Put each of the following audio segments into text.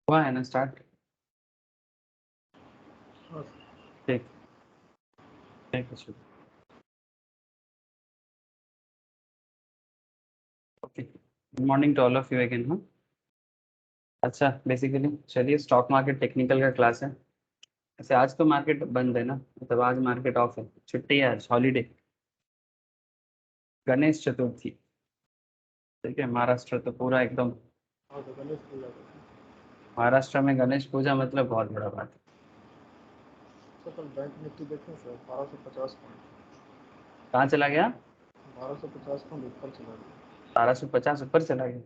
हुआ है ना स्टार्ट? ठीक ठीक है, शुरू। Okay, good morning to all of you again. हाँ, अच्छा, बेसिकली चलिए स्टॉक मार्केट टेक्निकल का क्लास है। ऐसे आज तो मार्केट बंद है ना, मतलब आज मार्केट ऑफ है, छुट्टी है, आज हॉलीडे, गणेश चतुर्थी। ठीक है, महाराष्ट्र तो पूरा एकदम, हाँ तो गणेश पूजा का महाराष्ट्र में गणेश पूजा मतलब बहुत बड़ा बात है। सर कल बैंक निफ्टी देखें सर 1250 पॉइंट कहाँ चला गया? 1250 पॉइंट ऊपर चला गया 1250 ऊपर चला गया।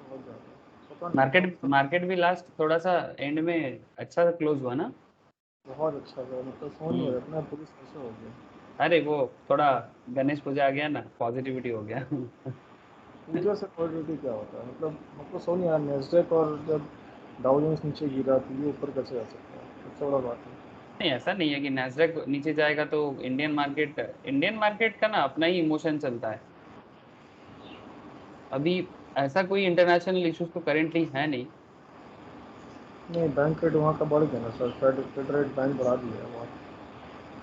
बहुत ज़्यादा पता नहीं कब मार्केट तक मार्केट भी लास्ट थोड़ा सा एंड में अच्छा क्लोज हुआ ना। बहुत अच्छा गया मतलब समझ नहीं आ हम्म। रहा इतना पुलिस कैसे हो गया अरे वो थोड़ा गणेश पूजा आ गया ना, पॉजिटिविटी हो गया। पूजा से पॉजिटिविटी क्या होता है मतलब हमको समझ नहीं आ रहा नेस्डेक और जब डाउ जोन्स नीचे गिरा तो ये ऊपर कैसे आ सकता है सबसे बड़ा बात है नहीं, ऐसा नहीं है कि नैस्डैक नीचे जाएगा तो इंडियन मार्केट का ना अपना ही इमोशन चलता है। अभी ऐसा कोई इंटरनेशनल इश्यूज तो करेंटली है नहीं। नहीं बैंक रेट वहाँ का बढ़ गया ना सर फेड रेट बैंक बढ़ा दिया है वहाँ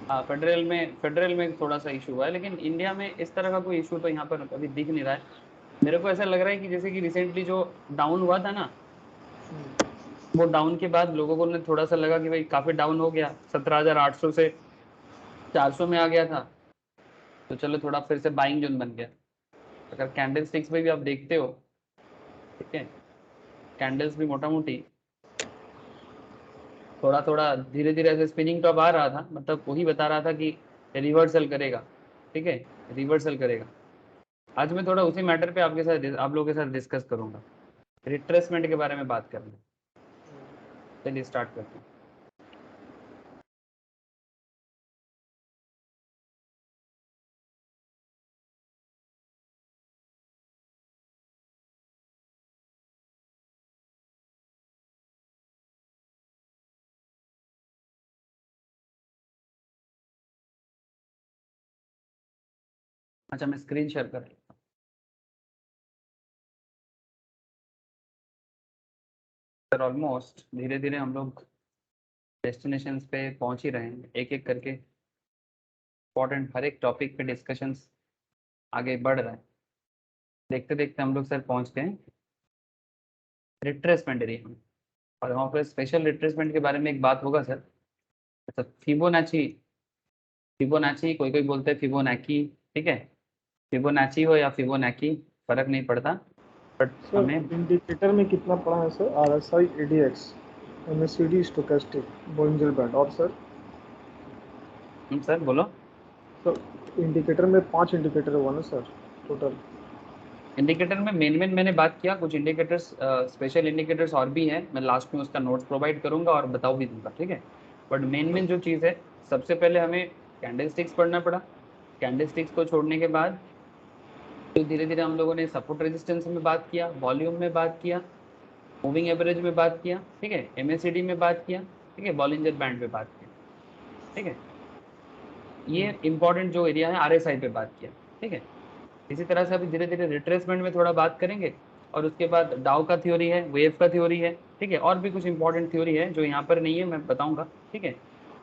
हाँ, फेडरल में थोड़ा सा इशू हुआ है, लेकिन इंडिया में इस तरह का कोई इशू तो यहाँ पर अभी दिख नहीं रहा है। मेरे को ऐसा लग रहा है कि जैसे कि रिसेंटली जो डाउन हुआ था ना, वो डाउन के बाद लोगों को ने थोड़ा सा लगा कि भाई काफी डाउन हो गया, 17,800 से 400 में आ गया था, तो चलो थोड़ा फिर से बाइंग जोन बन गया। अगर कैंडल स्टिक्स में भी आप देखते हो, ठीक है, कैंडल्स भी मोटा मोटी थोड़ा थोड़ा धीरे धीरे ऐसे स्पिनिंग टॉप आ रहा था, मतलब वही बता रहा था कि रिवर्सल करेगा। ठीक है, रिवर्सल करेगा। आज मैं थोड़ा उसी मैटर पे आप लोगों के साथ डिस्कस करूंगा, रिट्रेसमेंट के बारे में बात करना है। चलिए स्टार्ट करते हैं। अच्छा, मैं स्क्रीन शेयर कर लेता हूँ। सर ऑलमोस्ट धीरे धीरे हम लोग डेस्टिनेशन पे पहुंच ही रहे हैं, एक एक करके इंपॉर्टेंट हर एक टॉपिक पे डिस्कशंस आगे बढ़ रहे हैं। देखते देखते हम लोग सर पहुंच गए रिट्रेसमेंट एरिया में, और वहाँ पर स्पेशल रिट्रेसमेंट के बारे में एक बात होगा सर। अच्छा, फिबोनाची, फिबोनाची कोई कोई बोलते हैं फिबोनाकी। ठीक है, फिबोनाची हो या फिबोनाकी फर्क नहीं पड़ता, बट सर हमें। इंडिकेटर में कितना पड़ा है sir RSI ADX MACD stochastic Bollinger band और सर बोलो। सर इंडिकेटर में 5 इंडिकेटर हुआ ना सर टोटल इंडिकेटर में मेन मैंने बात किया, कुछ इंडिकेटर्स स्पेशल इंडिकेटर्स और भी हैं, मैं लास्ट में उसका नोट्स प्रोवाइड करूंगा और बताओ भी दूंगा। ठीक है, बट मेन जो चीज़ है, सबसे पहले हमें कैंडल स्टिक्स पढ़ना पड़ा। कैंडल स्टिक्स को छोड़ने के बाद फिर धीरे धीरे हम लोगों ने सपोर्ट रेजिस्टेंस में बात किया, वॉल्यूम में बात किया, मूविंग एवरेज में बात किया, ठीक है, MACD में बात किया, ठीक है, बॉलिंजर बैंड पे बात किया। ठीक है, ये इंपॉर्टेंट जो एरिया है RSI पे बात किया। ठीक है, इसी तरह से अभी धीरे धीरे रिट्रेसमेंट में थोड़ा बात करेंगे, और उसके बाद डाउ का थ्योरी है, वेव का थ्योरी है। ठीक है, और भी कुछ इंपॉर्टेंट थ्योरी है जो यहाँ पर नहीं है, मैं बताऊंगा। ठीक है,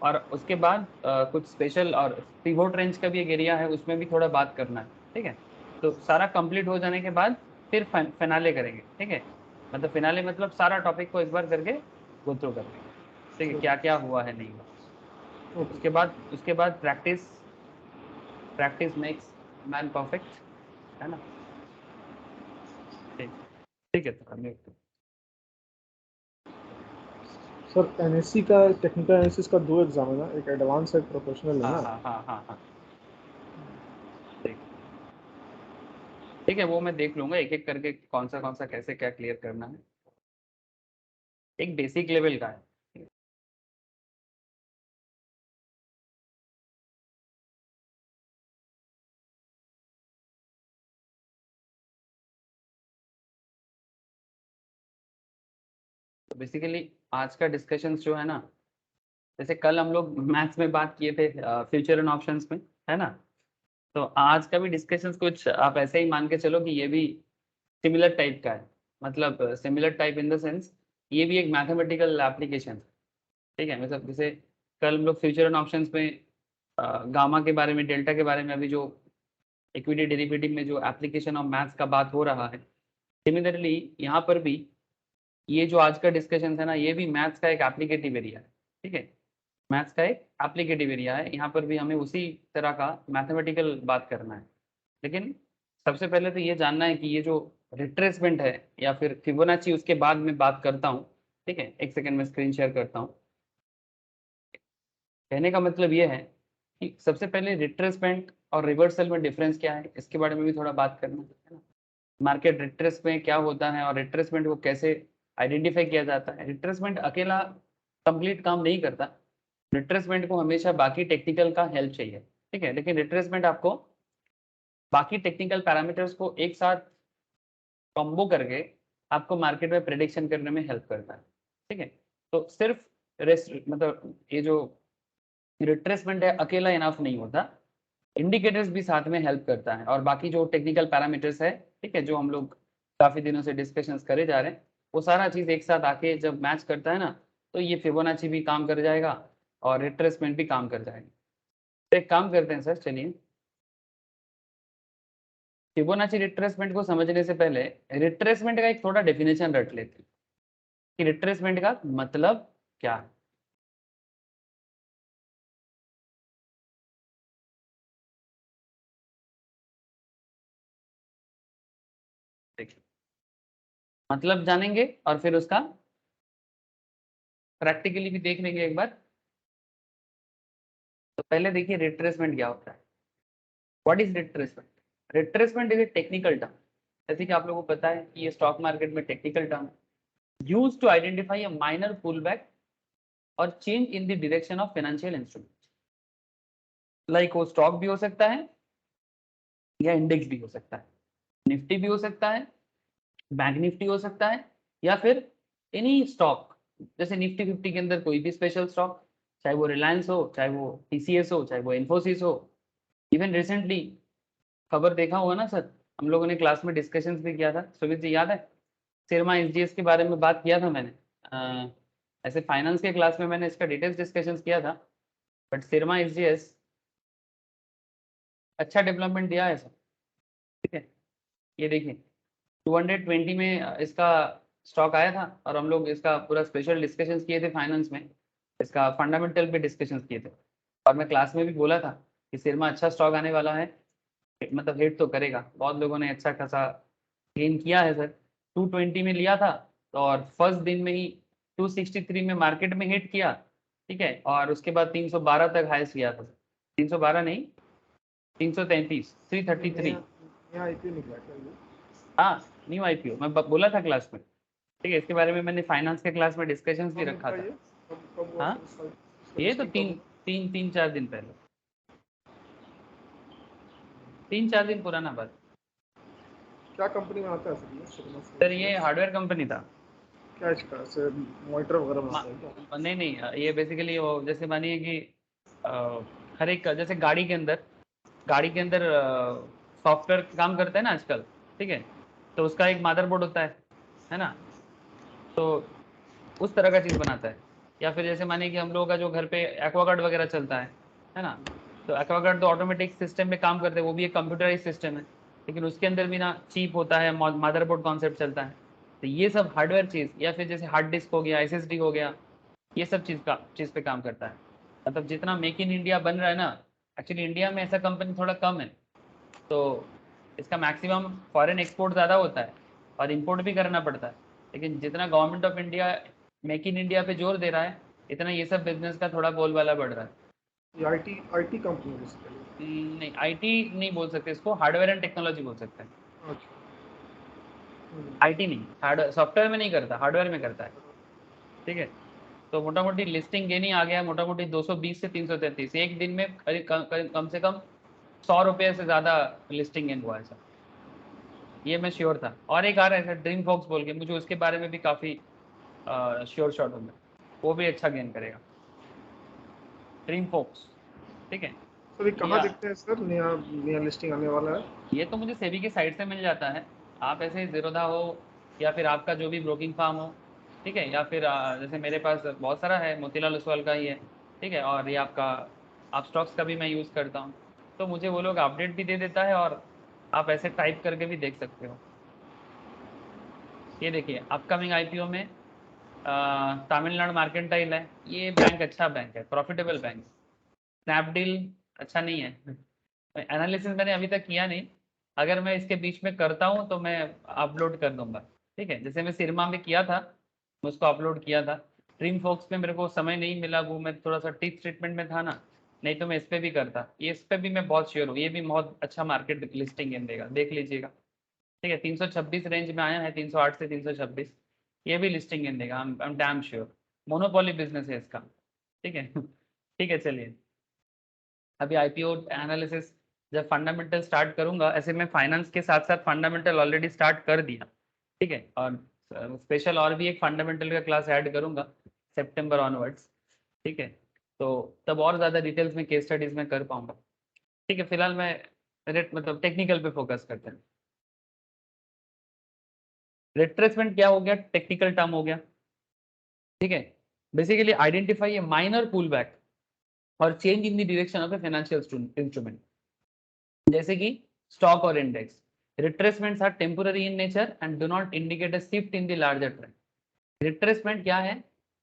और उसके बाद कुछ स्पेशल और पिवोट रेंज का भी एक एरिया है, उसमें भी थोड़ा बात करना है। ठीक है, तो सारा कंप्लीट हो जाने के बाद फिर फिनाले करेंगे। ठीक है, मतलब फिनाले मतलब सारा टॉपिक को एक बार करके गो थ्रू कर लेंगे। ठीक है, सर क्या क्या हुआ है नहीं हुआ। ओके उसके बाद practice, practice makes man perfect, है ना। ठीक, ठीक है, तो हम सर NSC का टेक्निकल एनालिसिस का 2 एग्जाम है ना एक एडवांस एक प्रोफेशनल है हाँ ना हाँ हाँ हाँ हाँ, ठीक। ठीक है, वो मैं देख लूंगा एक एक करके कौन सा कैसे क्या क्लियर करना है। एक बेसिक लेवल का है। तो बेसिकली आज का डिस्कशन जो है ना, जैसे कल हम लोग मैथ्स में बात किए थे फ्यूचर एंड ऑप्शंस में, है ना, तो आज का भी डिस्कशन कुछ आप ऐसे ही मान के चलो कि ये भी सिमिलर टाइप का है। मतलब similar type in the sense, ये भी एक मैथमेटिकल एप्लीकेशन, ठीक है। मतलब जैसे कल हम लोग फ्यूचर एंड ऑप्शंस में गामा के बारे में, डेल्टा के बारे में, अभी जो इक्विटी डेरिवेटिव में जो एप्लीकेशन ऑफ मैथ्स का बात हो रहा है, सिमिलरली यहाँ पर भी ये जो आज का डिस्कशन है ना, ये भी मैथ्स का एक एप्लीकेटिव एरिया है, ठीक है। मैथ्स का एक एप्लीकेटिव एरिया है, यहाँ पर भी हमें उसी तरह का मैथमेटिकल बात करना है। लेकिन सबसे पहले तो ये जानना है कि ये जो रिट्रेसमेंट है या फिर फिबोनाची, उसके बाद में बात करता हूँ, ठीक है। एक सेकंड में स्क्रीन शेयर करता हूँ। कहने का मतलब ये है कि सबसे पहले रिट्रेसमेंट और रिवर्सल में डिफरेंस क्या है, इसके बारे में भी थोड़ा बात करना है ना। मार्केट रिट्रेस में क्या होता है और रिट्रेसमेंट को कैसे आइडेंटिफाई किया जाता है। रिट्रेसमेंट अकेला कंप्लीट काम नहीं करता, रिट्रेसमेंट को हमेशा बाकी टेक्निकल का हेल्प चाहिए, ठीक है। लेकिन रिट्रेसमेंट आपको बाकी टेक्निकल पैरामीटर्स को एक साथ कॉम्बो करके आपको मार्केट में प्रेडिक्शन करने में हेल्प करता है, ठीक है। तो सिर्फ मतलब ये जो रिट्रेसमेंट है अकेला इनफ नहीं होता, इंडिकेटर्स भी साथ में हेल्प करता है, और बाकी जो टेक्निकल पैरामीटर्स है, ठीक है, जो हम लोग काफ़ी दिनों से डिस्कशंस करे जा रहे हैं, वो सारा चीज़ एक साथ आके जब मैच करता है ना, तो ये फिबोनाची भी काम कर जाएगा और रिट्रेसमेंट भी काम कर जाएगा। तो एक काम करते हैं सर, चलिए फिबोनाची रिट्रेसमेंट को समझने से पहले रिट्रेसमेंट का एक थोड़ा डेफिनेशन रट लेते हैं कि रिट्रेसमेंट का मतलब क्या है। देखिए, मतलब जानेंगे और फिर उसका प्रैक्टिकली भी देख लेंगे एक बार। तो पहले देखिए रिट्रेसमेंट क्या होता है। What is retracement? Retracement is a technical term, जैसे कि आप लोगों को पता है कि ये स्टॉक मार्केट में technical term used to identify a minor pullback और change in the direction of financial instrument. Like वो स्टॉक भी हो सकता है या इंडेक्स भी हो सकता है, निफ्टी भी हो सकता है, बैंक निफ्टी हो सकता है, या फिर एनी स्टॉक, जैसे निफ्टी 50 के अंदर कोई भी स्पेशल स्टॉक, चाहे वो रिलायंस हो, चाहे वो टीसीएस हो, चाहे वो इन्फोसिस हो। इवन रिसेंटली खबर देखा हुआ ना सर, हम लोगों ने क्लास में डिस्कशंस भी किया था, सुमित जी याद है? सिरमा एसडीएस के बारे में बात किया था मैंने। ऐसे फाइनेंस के क्लास में मैंने इसका डिटेल्स डिस्कशंस किया था, बट सिरमा एसडीएस अच्छा डेवलपमेंट दिया है सर, ठीक है। ये देखिए 220 में इसका स्टॉक आया था, और हम लोग इसका पूरा स्पेशल डिस्कशंस किए थे फाइनेंस में, इसका फंडामेंटल पे डिस्कशंस किए थे, और मैं क्लास में भी बोला था कि सिरमा अच्छा स्टॉक आने वाला है, मतलब हिट तो करेगा। बहुत लोगों ने अच्छा खासा गेन किया है सर। 220 में लिया था, तो और फर्स्ट दिन में ही 263 में मार्केट में हिट किया, ठीक है। और उसके बाद 312 तक हाईएस्ट गया था, 312 नहीं, 333, 333। यहाँ आईपीओ निकला क्या ये? हाँ, न्यू आईपीओ मैं बोला था क्लास में, ठीक है। इसके बारे में मैंने फाइनेंस के क्लास में डिस्कशंस भी कब रखा निकला था। ये? कब कब हुआ हाँ, फिर इसका ये तो लिस्टिंग कब तीन हुआ? तीन तीन चार दिन पहले, 3-4 दिन पुराना बात। क्या कंपनी में आता है सर ये सिनेमा सर ये सीरीज? हार्डवेयर कंपनी था। क्या इसका से मॉनिटर वगैरह बनाता है क्या? नहीं नहीं, ये बेसिकली वो जैसे मानिए कि अ, हर एक जैसे गाड़ी के अंदर सॉफ्टवेयर काम करता है ना आजकल, ठीक है। तो उसका एक मदरबोर्ड होता है ना, तो उस तरह का चीज़ बनाता है। या फिर जैसे मानिए कि हम लोगों का जो घर पे एक्वागार्ड वगैरह चलता है ना, तो एक्वागार्ड तो ऑटोमेटिक सिस्टम में काम करते हैं, वो भी एक कंप्यूटराइज सिस्टम है, लेकिन उसके अंदर भी ना चिप होता है, मदरबोर्ड कॉन्सेप्ट चलता है। तो ये सब हार्डवेयर चीज़, या फिर जैसे हार्ड डिस्क हो गया, एसएसडी हो गया, ये सब चीज़ पे काम करता है। मतलब जितना मेक इन इंडिया बन रहा है ना, एक्चुअली इंडिया में ऐसा कंपनी थोड़ा कम है, तो इसका मैक्सिमम फॉरेन एक्सपोर्ट ज़्यादा होता है और इंपोर्ट भी करना पड़ता है। लेकिन जितना government of India make in India पे जोर दे रहा है, इतना ये सब बिजनेस का थोड़ा बोलबाला बढ़ रहा है। ये आईटी कंपनी है बेसिकली। नहीं, आईटी नहीं बोल सकते इसको, हार्डवेयर एंड टेक्नोलॉजी बोल सकते हैं। अच्छा। आईटी नहीं, हार्डवेयर सॉफ्टवेयर में नहीं करता, हार्डवेयर में करता है, ठीक है। तो मोटा मोटी लिस्टिंग गेन ही आ गया, मोटा मोटी 220 से 333 एक दिन में, कम से कम 100 रुपये से ज़्यादा लिस्टिंग गेन हुआ है सर, ये मैं श्योर था। और एक आ रहा है सर ड्रीम फॉक्स बोल के, मुझे उसके बारे में भी काफ़ी श्योर शॉट हूँ मैं, वो भी अच्छा गेन करेगा, ड्रीम फॉक्स, ठीक है। सर ये कहाँ या देखते हैं सर, नया नया लिस्टिंग आने वाला है? ये तो मुझे सेबी की साइट से मिल जाता है, आप ऐसे जीरोधा हो या फिर आपका जो भी ब्रोकिंग फार्म हो, ठीक है, या फिर जैसे मेरे पास बहुत सारा है, मोतीलाल ओसवाल का ही है, ठीक है, और ये आपका आप स्टॉक्स का भी मैं यूज़ करता हूँ, तो मुझे वो लोग अपडेट भी दे देता है और आप ऐसे टाइप करके भी देख सकते हो। ये देखिए अपकमिंग आईपीओ में तमिलनाडु मार्केंटाइल है, ये बैंक अच्छा बैंक है, प्रॉफिटेबल बैंक। स्नैपडील अच्छा नहीं है, एनालिसिस मैंने अभी तक किया नहीं, अगर मैं इसके बीच में करता हूँ तो मैं अपलोड कर दूंगा, ठीक है, जैसे मैं सिरमा में किया था, मैं उसको अपलोड किया था। ड्रीम फोक्स में मेरे को समय नहीं मिला, वो मैं थोड़ा सा टीथ ट्रीटमेंट में था ना, नहीं तो मैं इस पर भी करता, ये इस पर भी मैं बहुत श्योर हूँ, ये भी बहुत अच्छा मार्केट लिस्टिंग देगा, देख लीजिएगा, ठीक है, 326 रेंज में आया है, 308 से 326, ये भी लिस्टिंग देगा, I am damn sure, monopoly business है इसका, ठीक है ठीक है, चलिए अभी आईपीओ एनालिसिस जब फंडामेंटल स्टार्ट करूंगा, ऐसे मैं फाइनेंस के साथ साथ फंडामेंटल ऑलरेडी स्टार्ट कर दिया, ठीक है, और स्पेशल और भी एक फंडामेंटल का क्लास ऐड करूंगा सितंबर ऑनवर्ड्स, ठीक है, तो तब और ज़्यादा डिटेल्स में केस स्टडीज में कर पाऊंगा, ठीक है, फिलहाल मैं रेट मतलब टेक्निकल पे फोकस करते हैं। रिट्रेसमेंट क्या हो गया, टेक्निकल टर्म हो गया, ठीक है, basically identify a minor pullback और change in the direction of a financial instrument, जैसे कि स्टॉक और index. Retracements are temporary in nature and do not indicate a shift in the larger trend. Retracement क्या है,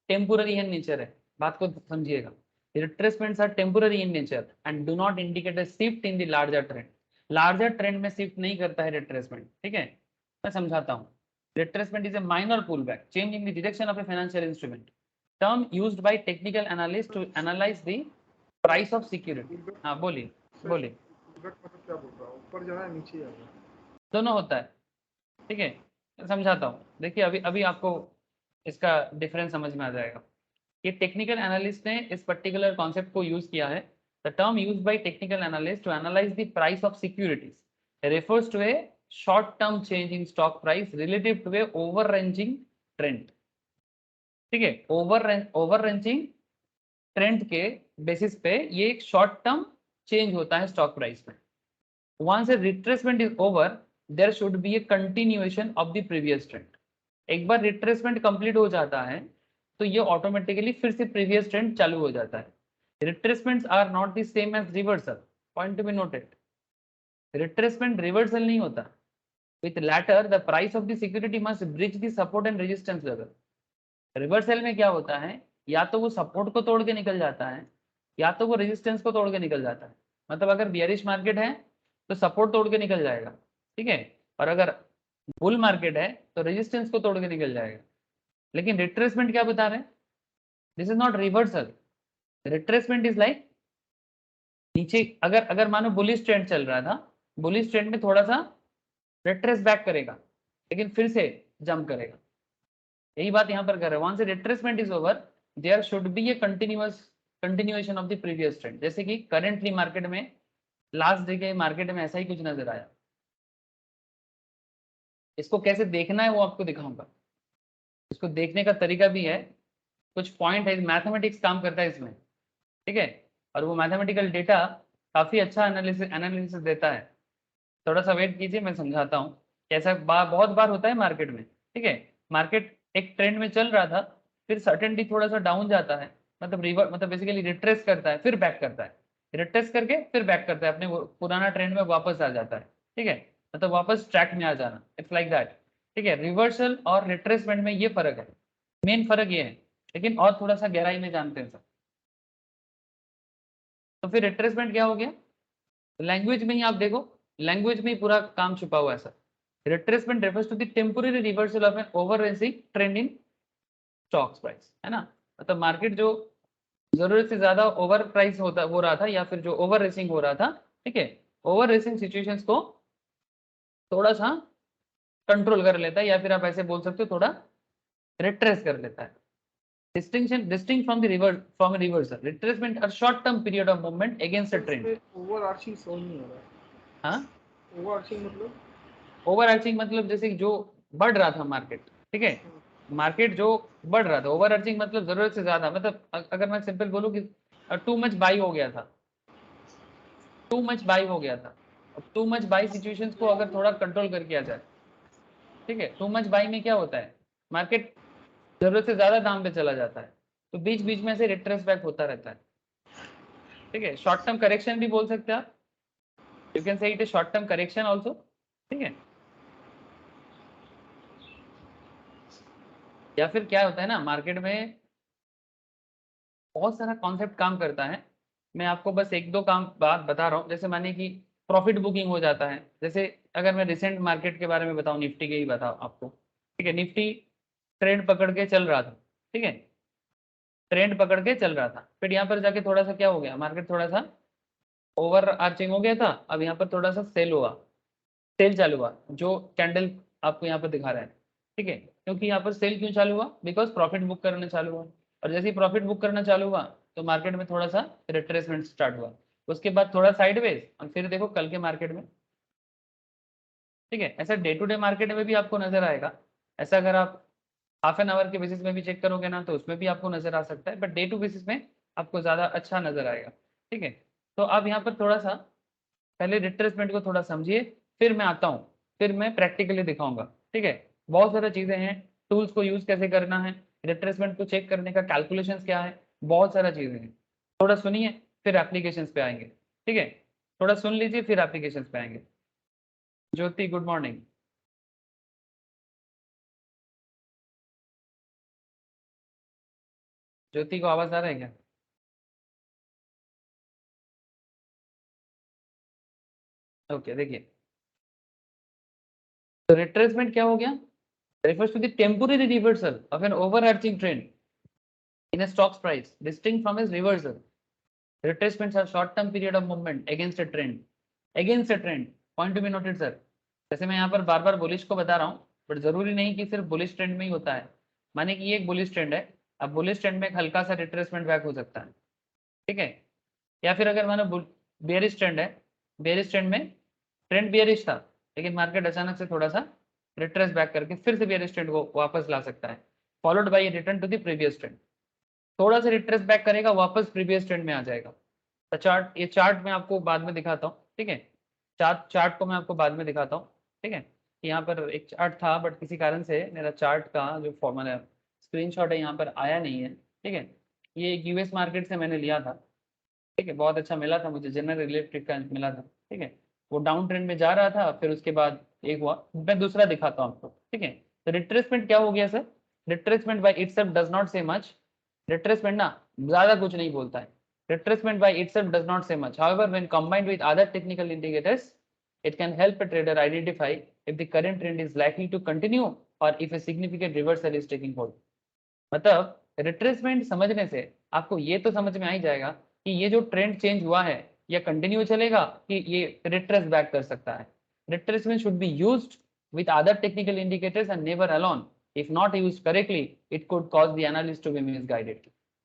temporary in nature है, बात को समझिएगा, retracements are temporary in nature and do not indicate a shift in the larger trend. Larger trend में shift नहीं करता है रिट्रेसमेंट, ठीक है, मैं समझाता हूँ। Retracement is a minor pullback change in the direction of a financial instrument, term used by technical analyst to analyse the price of security. Feedback हाँ बोलिए सर, बोलिए। फीडबैक मतलब क्या बोल रहा हूँ, ऊपर जाना है नीचे जाना है? दोनों होता है, ठीक है, मैं समझाता हूँ, देखिए अभी अभी आपको इसका डिफरेंस समझ में आ जाएगा। ये टेक्निकल एनालिस्ट ने इस पर्टिकुलर कॉन्सेप्ट को यूज किया है। The term used by technical analyst to analyse the price of securities refers to a short term change in stock price relative to a over ranging trend, ठीक है, over ranging trend के basis पे ये एक short term change होता है stock price में। Once a retracement is over, there should be a continuation of the previous trend. एक बार रिट्रेसमेंट कंप्लीट हो जाता है तो ये ऑटोमेटिकली फिर से प्रीवियस ट्रेंड चालू हो जाता है। Retracements are not the same as reversal, point to be noted. Retracement reversal नहीं होता, with latter the price of the security must breach the support and resistance level. Reversal में क्या होता है, या तो वो सपोर्ट को तोड़ के निकल जाता है या तो वो रेजिस्टेंस को तोड़ के निकल जाता है, मतलब अगर बियरिश मार्केट है तो सपोर्ट तोड़ के निकल जाएगा, ठीक है, और अगर बुल मार्केट है तो रेजिस्टेंस को तोड़ के निकल जाएगा। लेकिन रिट्रेसमेंट क्या बता रहे हैं, this is not reversal, retracement is like नीचे अगर अगर मानो बुलिश ट्रेंड चल रहा था, बुलिश ट्रेंड में थोड़ा सा रिट्रेस बैक करेगा लेकिन फिर से जंप करेगा, यही बात यहाँ पर कर रहे हैं। वहां से retracement is over, there should be a continuation of the previous trend, जैसे कि करेंटली मार्केट में लास्ट डे के मार्केट में ऐसा ही कुछ नजर आया। इसको कैसे देखना है वो आपको दिखाऊंगा, इसको देखने का तरीका भी है, कुछ पॉइंट है, मैथमेटिक्स काम करता है इसमें, ठीक है, और वो मैथमेटिकल डेटा काफी अच्छा एनालिसिस देता है। थोड़ा सा वेट कीजिए, मैं समझाता हूँ कैसा बहुत बार होता है मार्केट में, ठीक है, मार्केट एक ट्रेंड में चल रहा था, फिर सडनली थोड़ा सा डाउन जाता है, मतलब रिवर्स मतलब बेसिकली रिट्रेस करता है फिर बैक करता है, रिट्रेस करके फिर बैक करता है, अपने पुराना ट्रेंड में वापस आ जाता है, ठीक है, मतलब वापस ट्रैक में आ जाना, इट्स लाइक दैट, ठीक है। रिवर्सल और रिट्रेसमेंट में ये फर्क है, मेन फर्क ये है, लेकिन और थोड़ा सा गहराई में जानते हैं सर। तो फिर रिट्रेसमेंट क्या हो गया, लैंग्वेज में ही आप देखो, लैंग्वेज में ही पूरा काम छुपा हुआ है sir. Retracement refers to the temporary reversal of an over racing trend in stocks price, है ना, मतलब मार्केट जो जरूरत से ज्यादा ओवर प्राइस होता हो रहा था या फिर जो ओवर रेसिंग हो रहा था, ठीक है, ओवर रेसिंग सिचुएशंस को थोड़ा सा कंट्रोल कर लेता है, या फिर आप ऐसे बोल सकते हो थोड़ा रिट्रेस कर लेता है। Distinction distinct from the from a reversal. Retracement are short-term period of movement against a trend. Over arching समझ नहीं आ रहा है। हाँ, ओवर आर्चिंग मतलब? ओवर अर्चिंग मतलब जैसे जो बढ़ रहा था मार्केट, ठीक है, मार्केट जो बढ़ रहा था, ओवर अर्चिंग मतलब जरूरत से ज्यादा, मतलब अगर मैं सिंपल बोलूँ कि टू मच बाई हो गया था, टू मच बाई हो गया था। अब टू मच बाई सिचुएशंस को अगर थोड़ा कंट्रोल करके आ जाए, ठीक है, टू मच बाई में क्या होता है, मार्केट जरूरत से ज्यादा दाम पे चला जाता है, तो बीच बीच में से रिट्रेस बैक होता रहता है। ठीक है, शॉर्ट टर्म करेक्शन भी बोल सकते हैं आप, you can say it is short term correction also. ठीक है, या फिर क्या होता है ना, मार्केट में बहुत सारा कॉन्सेप्ट काम करता है। मैं आपको बस एक दो काम बात बता रहा हूँ, जैसे मानिए कि प्रॉफिट बुकिंग हो जाता है। जैसे अगर मैं रिसेंट मार्केट के बारे में बताऊँ, निफ्टी के ही बताऊँ आपको। ठीक है, निफ्टी ट्रेंड पकड़ के चल रहा था। ठीक है, ट्रेंड पकड़ के चल रहा था, फिर यहाँ पर जाके थोड़ा सा क्या हो गया, मार्केट थोड़ा सा ओवर आर्चिंग हो गया था। अब यहाँ पर थोड़ा सा सेल हुआ, सेल चालू हुआ, जो कैंडल आपको यहाँ पर दिखा रहा है। ठीक है, क्योंकि यहाँ पर सेल क्यों चालू हुआ, बिकॉज प्रॉफिट बुक करना चालू हुआ। और जैसे ही प्रॉफिट बुक करना चालू हुआ तो मार्केट में थोड़ा सा रिट्रेसमेंट स्टार्ट हुआ, उसके बाद थोड़ा साइडवेज, और फिर देखो कल के मार्केट में। ठीक है, ऐसा डे टू डे मार्केट में भी आपको नजर आएगा। ऐसा अगर आप हाफ एन आवर के बेसिस में भी चेक करोगे ना, तो उसमें भी आपको नजर आ सकता है, बट डे टू बेसिस में आपको ज्यादा अच्छा नजर आएगा। ठीक है, तो अब यहाँ पर थोड़ा सा पहले रिट्रेसमेंट को थोड़ा समझिए, फिर मैं आता हूँ, फिर मैं प्रैक्टिकली दिखाऊंगा। ठीक है, बहुत सारी चीजें हैं, टूल्स को यूज कैसे करना है, रिट्रेसमेंट को चेक करने का कैलकुलेशंस क्या है, बहुत सारा चीजें हैं। थोड़ा सुनिए, फिर एप्लीकेशंस पे आएंगे। ठीक है, थोड़ा सुन लीजिए, फिर एप्लीकेशंस पे आएंगे। ज्योति, गुड मॉर्निंग। ज्योति को आवाज आ रहा है क्या? ओके, देखिए, तो रिट्रेसमेंट क्या हो गया, refers to the temporary reversal of an overarching trend in a stock's price, distinct from its reversal. Retracements are short-term period of movement against a trend. Against a trend. Point to be noted, sir. जैसे मैं यहाँ पर बार बार bullish को बता रहा हूँ, but जरूरी नहीं कि सिर्फ बुलिश ट्रेंड में ही होता है। माने कि ये एक बुलिश ट्रेंड है, अब बुलिश ट्रेंड में एक हल्का सा रिट्रेसमेंट बैक हो सकता है। ठीक है, या फिर अगर मानो बेरिश ट्रेंड है, बेरिश ट्रेंड में ट्रेंड बेरिश था, लेकिन मार्केट अचानक से थोड़ा सा रिट्रेस बैक करके फिर से बेरिश ट्रेंड को वापस ला सकता है, followed by return to the previous trend. थोड़ा सा रिट्रेस बैक करेगा, वापस प्रीवियस ट्रेंड में आ जाएगा। तो चार्ट, ये चार्ट मैं आपको बाद में दिखाता हूँ। ठीक है, चार्ट को मैं आपको बाद में दिखाता हूँ। ठीक है, यहाँ पर एक चार्ट था, बट किसी कारण से मेरा चार्ट का जो फॉर्मूला स्क्रीनशॉट है यहाँ पर आया नहीं है। ठीक है, ये एक यूएस मार्केट से मैंने लिया था। ठीक है, बहुत अच्छा मिला था मुझे, जनरल इलेक्ट्रिक का मिला था। ठीक है, वो डाउन ट्रेंड में जा रहा था, फिर उसके बाद एक हुआ, मैं दूसरा दिखाता हूँ आपको। ठीक है, तो रिट्रेसमेंट क्या हो गया sir, retracement by itself does not से मच। रिट्रेसमेंट ना ज्यादा कुछ नहीं बोलता है, retracement by itself does not say much. However, when combined with other technical indicators, it can help a trader identify if the current trend is likely to continue or if a significant reversal is taking hold. मतलब retracement समझने से आपको ये तो समझ में आ ही जाएगा कि ये जो ट्रेंड चेंज हुआ है, ये कंटिन्यू चलेगा कि ये रिट्रेस बैक कर सकता है। Retracement should be used with other technical indicators and never alone. If not used correctly, it could cause the analyst to be misguided.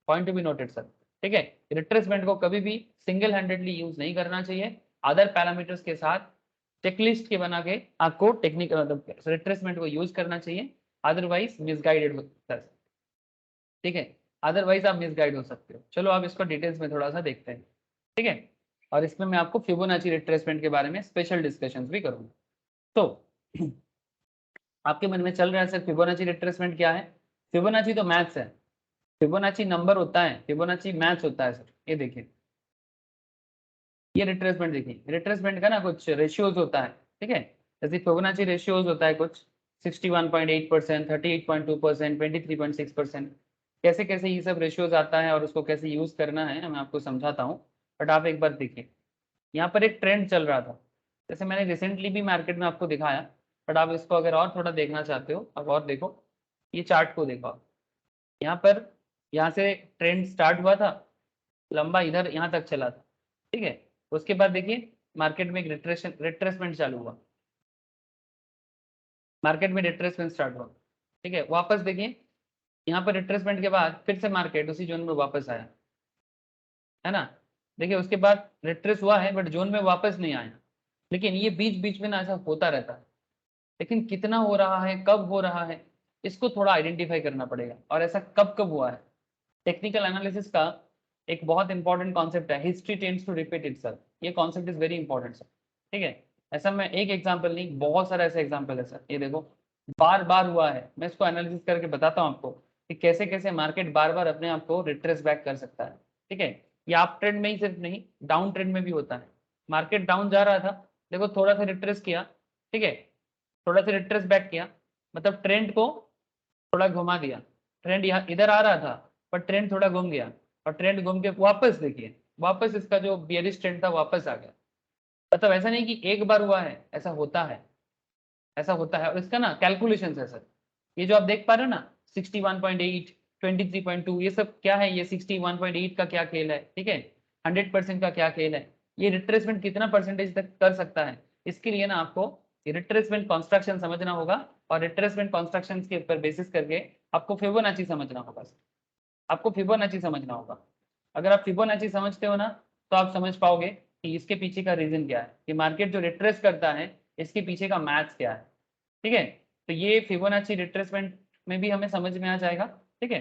Point to be noted, sir. ठीक है, retracement को कभी भी single handedly use नहीं करना चाहिए, other parameters के साथ चेकलिस्ट के बना के आपको टेक्निकल मतलब रिट्रेसमेंट को यूज करना चाहिए, अदरवाइज मिसगाइडेड होता है। ठीक है, अदरवाइज आप मिसगाइड हो सकते हो। चलो आप इसको डिटेल्स में थोड़ा सा देखते हैं। ठीक है, और इसमें मैं आपको फिबोनाची रिट्रेसमेंट के बारे में स्पेशल डिस्कशंस भी करूंगा। तो आपके मन में चल रहा है सर फिबोनाची रिट्रेसमेंट क्या है? फिबोनाची तो मैथ्स है, फिबोनाची नंबर होता है, फिबोनाची मैथ्स होता है सर। ये देखिए, ये रिट्रेसमेंट देखिए, रिट्रेसमेंट का ना कुछ रेशियोज होता है। ठीक है, जैसे फिबोनाची रेशियोज होता है कुछ 61.8%, 38.2%, 23.6%, कैसे कैसे ये सब रेशियोज आता है और उसको कैसे यूज करना है मैं आपको समझाता हूँ। बट आप एक बार देखिए, यहाँ पर एक ट्रेंड चल रहा था, जैसे मैंने रिसेंटली भी मार्केट में आपको दिखाया। बट आप इसको अगर और थोड़ा देखना चाहते हो, अब और देखो, ये चार्ट को देखो आप। यहाँ पर, यहाँ से ट्रेंड स्टार्ट हुआ था, लंबा इधर यहाँ तक चला था। ठीक है, उसके बाद देखिए मार्केट में एक रिट्रेसमेंट चालू हुआ, मार्केट में रिट्रेसमेंट स्टार्ट हुआ। ठीक है, वापस देखिए, यहाँ पर रिट्रेसमेंट के बाद फिर से मार्केट उसी जोन में वापस आया, है ना। देखिए उसके बाद रिट्रेस हुआ है, बट जोन में वापस नहीं आया। लेकिन ये बीच बीच में ना ऐसा होता रहता है, लेकिन कितना हो रहा है, कब हो रहा है, इसको थोड़ा आइडेंटिफाई करना पड़ेगा, और ऐसा कब कब हुआ है। टेक्निकल एनालिसिस का एक बहुत इंपॉर्टेंट कॉन्सेप्ट है, history tends to repeat itself. ये concept is very important sir. ठीक है, ऐसा मैं एक एग्जांपल नहीं, बहुत सारा ऐसा एग्जांपल है सर। ये देखो, बार बार हुआ है, मैं इसको एनालिसिस करके बताता हूँ आपको। कि कैसे कैसे मार्केट बार बार अपने आप को रिट्रेस बैक कर सकता है। ठीक है, ये अप ट्रेंड में ही सिर्फ नहीं, डाउन ट्रेंड में भी होता है। मार्केट डाउन जा रहा था, देखो थोड़ा सा रिट्रेस किया, ठीक है, थोड़ा सा रिट्रेस बैक किया, मतलब ट्रेंड को थोड़ा घुमा दिया। ट्रेंड यहाँ इधर आ रहा था पर ट्रेंड थोड़ा घूम गया, और ट्रेंड घूम के वापस देखिए, वापस इसका जो बियरिश ट्रेंड था वापस आ गया। मतलब ऐसा नहीं कि एक बार हुआ है, ऐसा होता है, ऐसा होता है। और इसका ना कैलकुलेशन है सर, ये जो आप देख पा रहे हो ना 61.8, 23.2, ये सब क्या है, ये 61.8 का क्या खेल है, ठीक है, 100% का क्या खेल है, ये रिट्रेसमेंट कितना परसेंटेज तक कर सकता है। इसके लिए ना आपको रिट्रेसमेंट कंस्ट्रक्शन समझना होगा, और रिट्रेसमेंट कंस्ट्रक्शन के ऊपर बेसिस करके आपको फिबोनाची समझना होगा। आपको फिबोनाची समझना होगा। अगर आप फिबोनाची समझते हो ना, तो आप समझ पाओगे कि इसके पीछे का रीजन क्या है, कि मार्केट जो रिट्रेस करता है इसके पीछे का मैथ्स क्या है। ठीक है, तो ये फिबोनाची रिट्रेसमेंट में भी हमें समझ में आ जाएगा। ठीक है,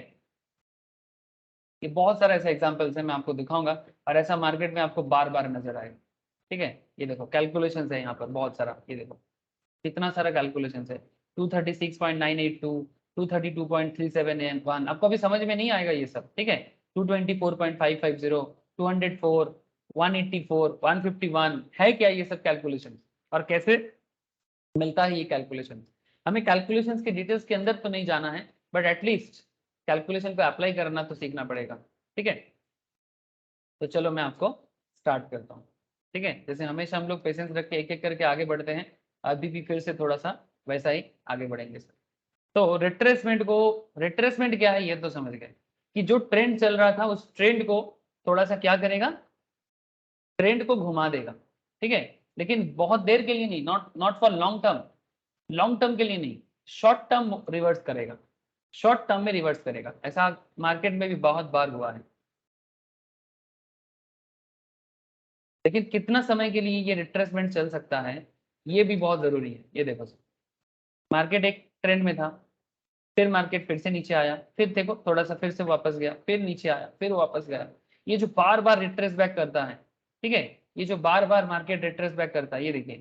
ये बहुत सारा ऐसा एग्जांपल्स है, मैं आपको दिखाऊंगा, और ऐसा मार्केट में आपको बार बार नजर आएगा। ठीक है, ये देखो कैलकुलेशंस है यहाँ पर बहुत सारा, ये देखो कितना सारा कैलकुलेशंस है, 236.982, 232.3781, आपको अभी समझ में नहीं आएगा ये सब। ठीक है, 224.550, 204, 184, 151 है क्या, ये सब कैलकुलेशन, और कैसे मिलता है ये कैलकुलेशन। हमें कैलकुलेशंस के डिटेल्स के अंदर तो नहीं जाना है, बट एटलीस्ट कैलकुलेशन को अप्लाई करना तो सीखना पड़ेगा। ठीक है, तो चलो मैं आपको स्टार्ट करता हूँ। ठीक है, जैसे हमेशा हम लोग पेशेंस रख के एक एक करके आगे बढ़ते हैं, अभी भी फिर से थोड़ा सा वैसा ही आगे बढ़ेंगे सर। तो रिट्रेसमेंट क्या है ये तो समझ गए, कि जो ट्रेंड चल रहा था उस ट्रेंड को थोड़ा सा क्या करेगा, ट्रेंड को घुमा देगा। ठीक है, लेकिन बहुत देर के लिए नहीं, not not for long term, long term के लिए नहीं, शॉर्ट टर्म रिवर्स करेगा, शॉर्ट टर्म में रिवर्स करेगा। ऐसा मार्केट में भी बहुत बार हुआ है, लेकिन कितना समय के लिए ये रिट्रेसमेंट चल सकता है ये भी बहुत जरूरी है। ये देखो सर, मार्केट एक ट्रेंड में था, फिर मार्केट फिर से नीचे आया, फिर देखो थोड़ा सा फिर से वापस गया, फिर नीचे आया, फिर वापस गया। ये जो बार बार रिट्रेस बैक करता है, ठीक है, ये जो बार बार मार्केट रिट्रेस बैक करता है, ये देखिए,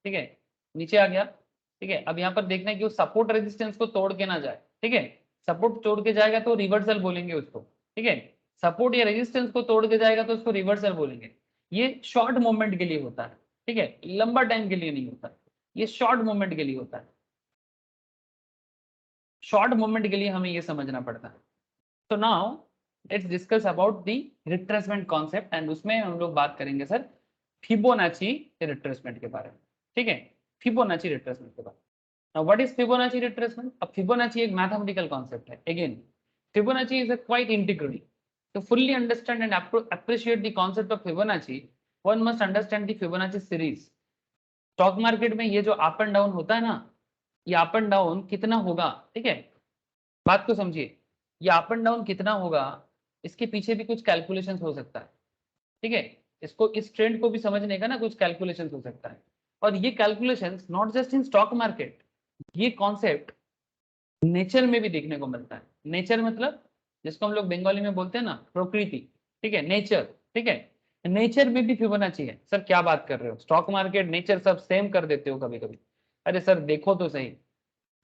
ठीक है, नीचे आ गया। ठीक है, अब यहाँ पर देखना है कि वो सपोर्ट रेजिस्टेंस को तोड़ के ना जाए। ठीक है, सपोर्ट तोड़ के जाएगा तो रिवर्सल बोलेंगे उसको। ठीक है, सपोर्ट या रेजिस्टेंस को तोड़ के जाएगा तो उसको रिवर्सल बोलेंगे। ये शॉर्ट मूवमेंट के लिए होता है। ठीक है, लंबा टाइम के लिए नहीं होता, ये शॉर्ट मूवमेंट के लिए होता है। शॉर्ट मूवमेंट के लिए हमें ये समझना पड़ता है। तो now let's discuss about the retracement concept, and उसमें हम लोग बात करेंगे सर फिबोनाची रिट्रेसमेंट के बारे में। ठीक है, फिबोनाची रिट्रेसमेंट के बारे में। Now what is Fibonacci retracement? अब Fibonacci एक mathematical concept है। Again, Fibonacci is a quite integral. To fully understand and appreciate the concept of Fibonacci, one must understand the Fibonacci series. Stock market में ये जो up and down होता है ना, ये अप एंड डाउन कितना होगा, ठीक है, बात को समझिए, ये अप एंड डाउन कितना होगा, इसके पीछे भी कुछ कैलकुलेशन हो सकता है। ठीक है, इसको इस ट्रेंड को भी समझने का ना कुछ कैलकुलेशन हो सकता है। और ये calculation not just in stock market, ये कॉन्सेप्ट नेचर में भी देखने को मिलता है। नेचर मतलब जिसको हम लोग बंगाली में बोलते हैं ना प्रकृति, ठीक है, नेचर। ठीक है, नेचर में भी फिबोनाची है। सर क्या बात कर रहे हो, स्टॉक मार्केट नेचर सब सेम कर देते हो कभी कभी। अरे सर देखो तो सही,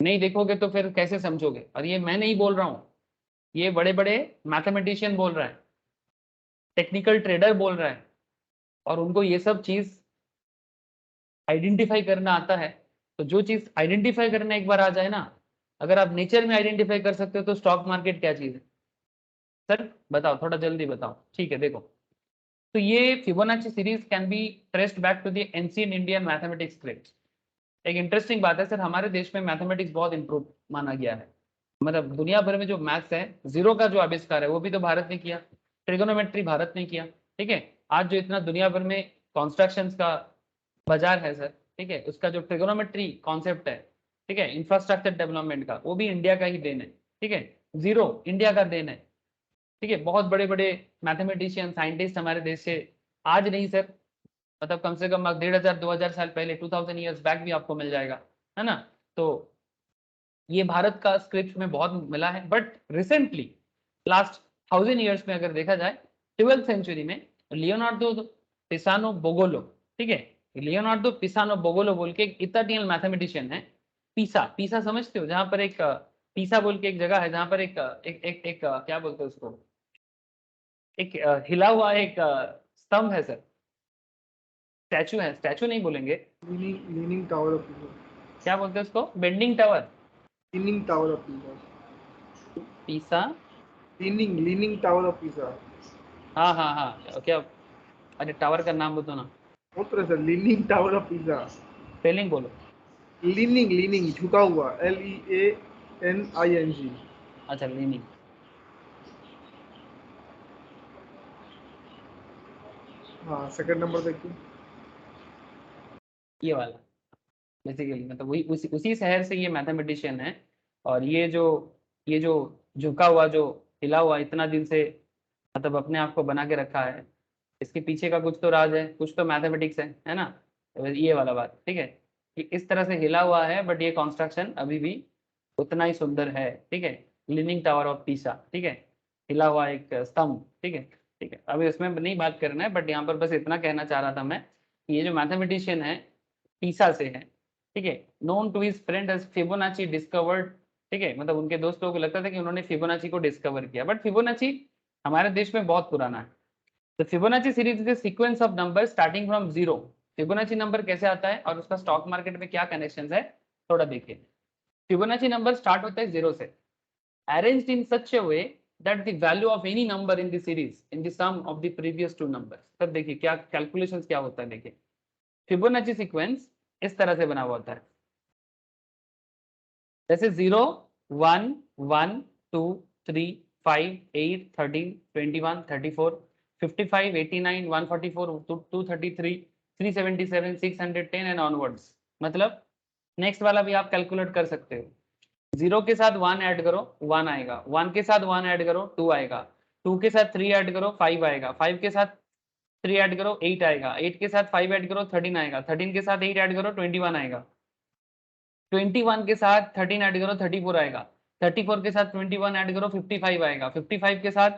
नहीं देखोगे तो फिर कैसे समझोगे। और ये मैं नहीं बोल रहा हूँ, ये बड़े बड़े मैथमेटिशियन बोल रहा है, टेक्निकल ट्रेडर बोल रहा है, और उनको ये सब चीज आइडेंटिफाई करना आता है। तो जो चीज आइडेंटिफाई करना एक बार आ जाए ना, अगर आप नेचर में आइडेंटिफाई कर सकते हो तो स्टॉक मार्केट क्या चीज है। सर बताओ, थोड़ा जल्दी बताओ। ठीक है, देखो, तो ये Fibonacci series can be traced back to the ancient Indian mathematics script. एक इंटरेस्टिंग बात है सर, हमारे देश में मैथमेटिक्स बहुत इंप्रूव माना गया है। मतलब दुनिया भर में जो मैथ्स है, जीरो का जो आविष्कार है वो भी तो भारत ने किया, ट्रिगोनोमेट्री भारत ने किया। ठीक है, आज जो इतना दुनिया भर में कॉन्स्ट्रक्शन का बाजार है सर, ठीक है, उसका जो ट्रिगोनोमेट्री कॉन्सेप्ट है, ठीक है, इंफ्रास्ट्रक्चर डेवलपमेंट का, वो भी इंडिया का ही देन है। ठीक है, जीरो इंडिया का देन है। ठीक है, बहुत बड़े बड़े मैथमेटिशियन साइंटिस्ट हमारे देश से, आज नहीं सर, मतलब कम से कम 1500-2000 साल पहले, 2000 ईयर्स बैक भी आपको मिल जाएगा, है ना। तो ये भारत का स्क्रिप्ट में बहुत मिला है, बट रिसेंटली लास्ट 1000 ईयर्स में अगर देखा जाए, 12th सेंचुरी में लियोनार्डो पिसानो बोगोलो, ठीक है, लियोनार्डो पिसानो बोगोलो बोल के एक इटालियन मैथमेटिशियन है। पीसा, पीसा समझते हो, जहां पर एक पीसा बोल के एक जगह है जहाँ पर एक क्या बोलते हैं उसको, एक हिला हुआ एक स्तंभ है सर, स्टैचू है, स्टैचू नहीं बोलेंगे, लीनिंग टावर ऑफ पीसा। क्या बोलते हैं उसको, bending tower, leaning tower of Pisa. पीसा, लीनिंग टावर ऑफ पीसा। हाँ हाँ हाँ क्या, अरे टावर का नाम बताओ ना, उतर sir, leaning tower of Pisa. Spelling बोलो। लीनिंग, लीनिंग झुका हुआ, LEANING। अच्छा लीनिंग, हाँ, सेकंड नंबर देखिए। ये वाला बेसिकली मतलब वही उसी उसी शहर से ये मैथमेटिशियन है। और ये जो झुका हुआ, जो हिला हुआ इतना दिन से, मतलब अपने आप को बना के रखा है, इसके पीछे का कुछ तो राज है, कुछ तो मैथमेटिक्स है ना, तो ये वाला बात ठीक है, कि इस तरह से हिला हुआ है बट ये कंस्ट्रक्शन अभी भी उतना ही सुंदर है, ठीक है, लीनिंग टावर ऑफ पीसा, ठीक है, हिला हुआ एक स्तंभ, ठीक है, ठीक है, अभी इसमें नहीं बात करना है, बट यहाँ पर बस इतना कहना चाह रहा था मैं कि ये जो मैथमेटिशियन है पीसा से है, ठीक है, known to his friend as Fibonacci discovered, ठीक है, मतलब उनके दोस्त लोगों को लगता था कि उन्होंने फिबोनाची को डिस्कवर किया, बट फिबोनाची हमारे देश में बहुत पुराना है। The Fibonacci series is a sequence of number starting from zero. Fibonacci number कैसे आता है और उसका स्टॉक मार्केट में क्या कनेक्शन है, थोड़ा देखिए। फिबोनाची नंबर स्टार्ट होता है जीरो से, arranged in such a way that the value of any number in the series in the sum of the previous two numbers। तब देखिए क्या कैलकुलेशंस क्या होता है, देखिए फिबोनाची सीक्वेंस इस तरह से बना हुआ होता है, जैसे 0 1 1 2 3 5 8 13 21 34 55 89 144 233 377 610 एंड ऑनवर्ड्स। मतलब नेक्स्ट वाला भी आप कैलकुलेट कर सकते हो, 0 के साथ 1 ऐड करो 1 आएगा, 1 के साथ 1 ऐड करो 2 आएगा, 2 के साथ 3 ऐड करो 5 आएगा, 5 के साथ 3 ऐड करो 8 आएगा, 8 के साथ 5 ऐड करो 13 आएगा, 13 के साथ 8 ऐड करो 21 आएगा, 21 के साथ 13 ऐड करो 34 आएगा, 34 के साथ 21 ऐड करो 55 आएगा, 55 के साथ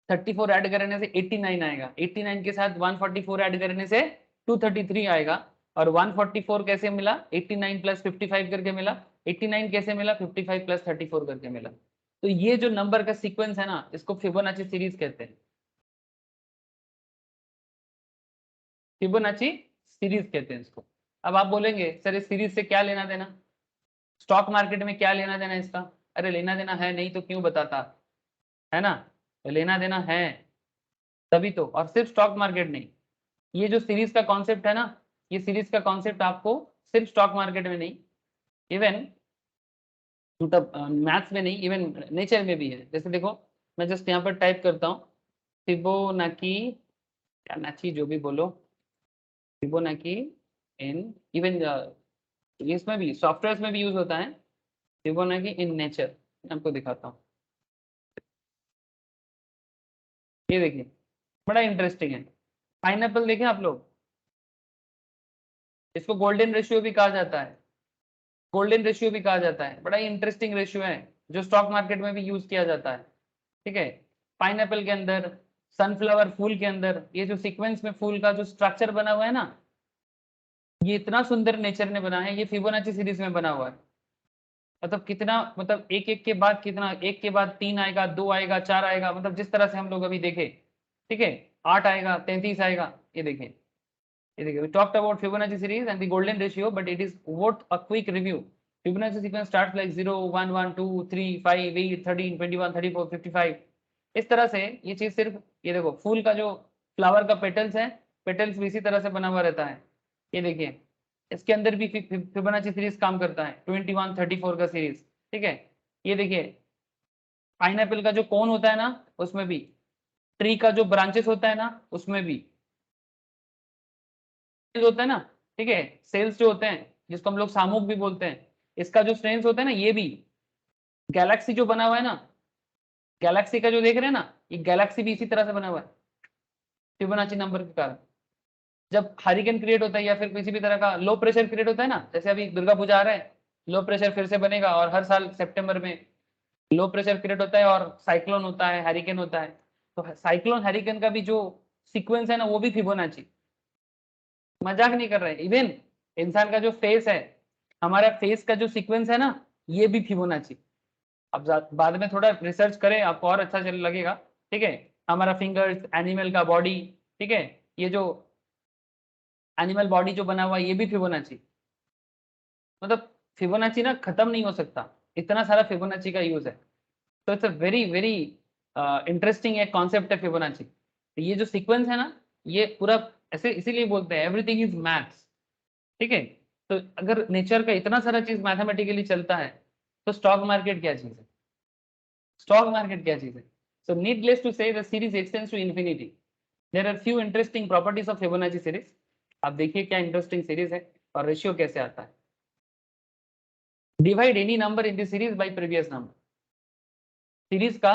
34 ऐड करने से 89 आएगा, 89 के साथ 144 ऐड करने से 233 आएगा, और 144 कैसे मिला, 89 प्लस 55 करके मिला, 89 कैसे मिला, 55 प्लस 34 करके मिला। तो ये जो नंबर का सीक्वेंस है ना, इसको फिबोनाची सीरीज कहते हैं, फिबोनाची सीरीज कहते हैं इसको। अब आप बोलेंगे सर इस सीरीज से क्या लेना देना, स्टॉक मार्केट में क्या लेना देना इसका, अरे लेना देना है नहीं तो क्यों बताता, है ना, तो लेना देना है तभी तो, और सिर्फ स्टॉक मार्केट नहीं, ये जो सीरीज का कॉन्सेप्ट है ना, ये सीरीज का कॉन्सेप्ट आपको सिर्फ स्टॉक मार्केट में नहीं, इवन मैथ्स में नहीं, इवन नेचर में भी है। जैसे देखो मैं जस्ट यहाँ पर टाइप करता हूँ फिबोनाची, या नाची जो भी बोलो, फिबोनाची इन, इवन इसमें भी सॉफ्टवेयर में भी यूज होता है, फिबोनाची इन नेचर, आपको दिखाता हूँ, ये देखिए बड़ा इंटरेस्टिंग है। पाइनएप्पल देखें आप लोग, इसको गोल्डन रेशियो भी कहा जाता है, गोल्डन रेशियो भी कहा जाता है, बड़ा ही इंटरेस्टिंग रेशियो है जो स्टॉक मार्केट में भी यूज किया जाता है, ठीक है। पाइनएप्पल के अंदर, सनफ्लावर फूल के अंदर, ये जो सीक्वेंस में फूल का जो स्ट्रक्चर बना हुआ है ना, ये इतना सुंदर नेचर ने बना है, ये फिबोनाची सीरीज में बना हुआ है। मतलब कितना, मतलब एक एक के बाद कितना, एक के बाद 3 आएगा, 2 आएगा, 4 आएगा, मतलब जिस तरह से हम लोग अभी देखे, ठीक है, 8 आएगा, 33 आएगा, ये देखें, ये देखिए, we talked about Fibonacci series and the golden ratio, but it is worth a quick review. Fibonacci sequence starts like 0 1 1 2 3 5 8 13 21 34 55। इस तरह से ये चीज सिर्फ, ये देखो फूल का जो फ्लावर का पेटल्स है, पेटल्स भी इसी तरह से बना हुआ रहता है, ये देखिए, इसके अंदर भी फिबोनाची सीरीज काम करता है, 21 34 का सीरीज, ठीक है। ये देखिए पाइनएप्पल का जो कोन होता है ना, उसमें भी, ट्री का जो ब्रांचेस होता है ना, उसमें भी होता है ना, ठीक है, सेल्स जो होते हैं जिसको हम लोग सामुक भी बोलते हैं, इसका जो स्ट्रेंथ होता है ना, ये भी गैलेक्सी जो बना हुआ है ना, गैलेक्सी का जो देख रहे हैं ना, ये गैलेक्सी भी इसी तरह से बना हुआ है फिबोनाची नंबर के कारण। जब हरिकेन क्रिएट होता है या फिर किसी भी तरह का लो प्रेशर क्रिएट होता है ना, जैसे अभी दुर्गा पूजा आ रहा है, लो प्रेशर फिर से बनेगा, और हर साल सितंबर में लो प्रेशर क्रिएट होता है और साइक्लोन होता है, हरिकेन होता है, तो साइक्लोन हरिकेन का भी जो सीक्वेंस है ना, वो भी फिबोनाची, मजाक नहीं कर रहे। इवन इंसान का जो फेस है, हमारा फेस का जो सीक्वेंस है ना, ये भी फिबोनाची। अब बाद में थोड़ा रिसर्च करें, आपको और अच्छा चल लगेगा, ठीक है। हमारा फिंगर्स, एनिमल का बॉडी, ठीक है, ये जो एनिमल बॉडी जो बना हुआ है ये भी फिबोनाची। मतलब फिबोनाची ना खत्म नहीं हो सकता, इतना सारा फिबोनाची का यूज है। तो it's a very very interesting एक कॉन्सेप्ट है फिबोनाची। तो ये जो सीक्वेंस है ना, ये पूरा ऐसे इसीलिए बोलते हैं एवरीथिंग इज मैथ्स, ठीक है। तो अगर नेचर का इतना सारा चीज मैथमेटिकली चलता है, तो स्टॉक मार्केट क्या चीज है? स्टॉक मार्केट क्या चीज है? So needless to say the series extends to infinity. There are few interesting properties of Fibonacci series. आप देखिए क्या इंटरेस्टिंग सीरीज है और रेशियो कैसे आता है। Divide any number in the series by previous number. Series का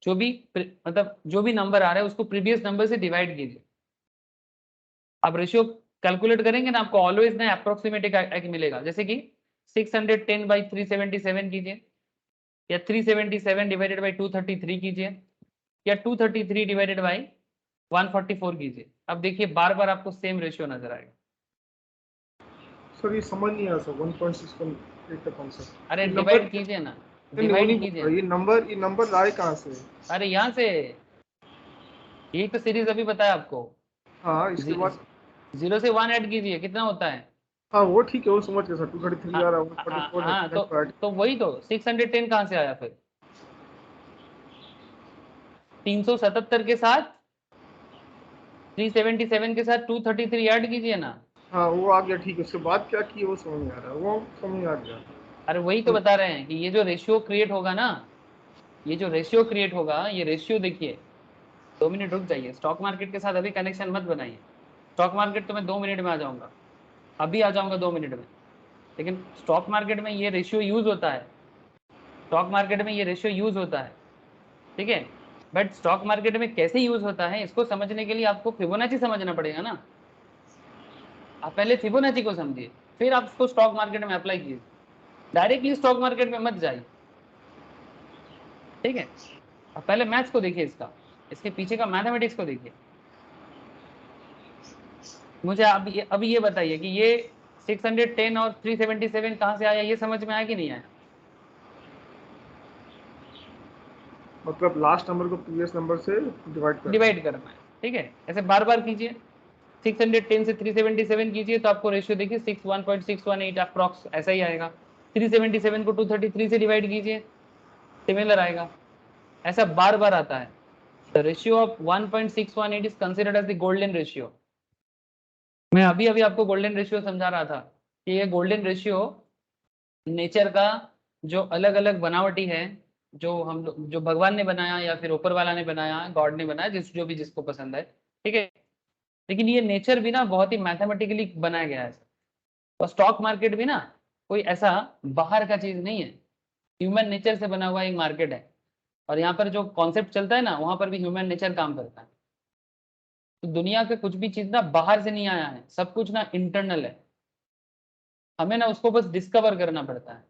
जो भी मतलब जो भी नंबर आ रहा है उसको प्रीवियस नंबर से डिवाइड कीजिए। आप रेशियो कैलकुलेट करेंगे ना, आपको ऑलवेज ना अप्रोक्सीमेट एक मिलेगा। जैसे कि 610 बाई 377 कीजिए, या 377 डिवाइडेड बाई 233 कीजिए, या 233 डिवाइडेड बाई 144 कीजिए। अब देखिए बार बार आपको सेम रेशियो नजर आएगा। सर ये समझ नहीं आ सर 1.61 का कॉन्सेप्ट। अरे ये नंबर डिवाइड कीजिए ना, नहीं वो नहीं डिवाइड बोल कीजिए रहा, ना। ये नंबर लाए कहाँ से? अरे यहाँ से, यही तो सीरीज अभी बताया आपको। हाँ इसके बाद 0 से 1 ऐड कीजिए, कितना होता है? हाँ वो ठीक है, वो समझ गया सर। 233 आ हाँ रहा है, 144 हाँ, है तो ऐड। तो वही तो 610 कहाँ से आया फिर? 377 के साथ 377 के साथ 233 ऐड कीजिए ना। हाँ वो आ गया, ठीक है। उसके बाद क्या किए वो समझ में आ रहा है, वो समझ में आ गया। अरे वही तो बता रहे हैं कि ये जो रेशियो क्रिएट होगा ना, ये जो रेशियो क्रिएट होगा, ये रेशियो देखिए। 2 मिनट रुक जाइए, स्टॉक मार्केट के साथ अभी कनेक्शन मत बनाइए। स्टॉक मार्केट तो मैं 2 मिनट में आ जाऊंगा, अभी आ जाऊंगा 2 मिनट में। लेकिन स्टॉक मार्केट में ये रेशियो यूज होता है, स्टॉक मार्केट में ये रेशियो यूज होता है, ठीक है। बट स्टॉक मार्केट में कैसे यूज होता है इसको समझने के लिए आपको फिबोनाची समझना पड़ेगा ना। आप पहले फिबोनाची को समझिए, फिर आप उसको स्टॉक मार्केट में अप्लाई कीजिए। डायरेक्टली स्टॉक मार्केट में मत जाइए, ठीक है। आप पहले मैथ्स को देखिए, इसका इसके पीछे का मैथमेटिक्स को देखिए। मुझे अभी ये बताइए कि ये 610 और 377 कहाँ से आया, ये समझ में आया कि नहीं आया? मतलब लास्ट नंबर को प्रीवियस नंबर से डिवाइड कर डिवाइड करना है, ठीक है। ऐसे बार बार कीजिए। 610 से 377 कीजिए तो आपको रेशियो देखिए 1.618 अप्रॉक्स ऐसा ही आएगा। 377 को 233 से डिवाइड कीजिए, सिमिलर आएगा। ऐसा बार बार आता है। The ratio of 1.618 is considered as the golden ratio. मैं अभी अभी आपको गोल्डन रेशियो समझा रहा था कि ये गोल्डन रेशियो नेचर का जो अलग अलग बनावटी है, जो हम लोग, जो भगवान ने बनाया या फिर ऊपर वाला ने बनाया, गॉड ने बनाया, जो भी जिसको पसंद है, ठीक है। लेकिन ये नेचर भी ना बहुत ही मैथमेटिकली बनाया गया है। और स्टॉक मार्केट भी ना कोई ऐसा बाहर का चीज नहीं है, ह्यूमन नेचर से बना हुआ एक मार्केट है। और यहाँ पर जो कॉन्सेप्ट चलता है ना, वहां पर भी ह्यूमन नेचर काम करता है। तो दुनिया के कुछ भी चीज ना बाहर से नहीं आया है, सब कुछ ना इंटरनल है। हमें ना उसको बस डिस्कवर करना पड़ता है।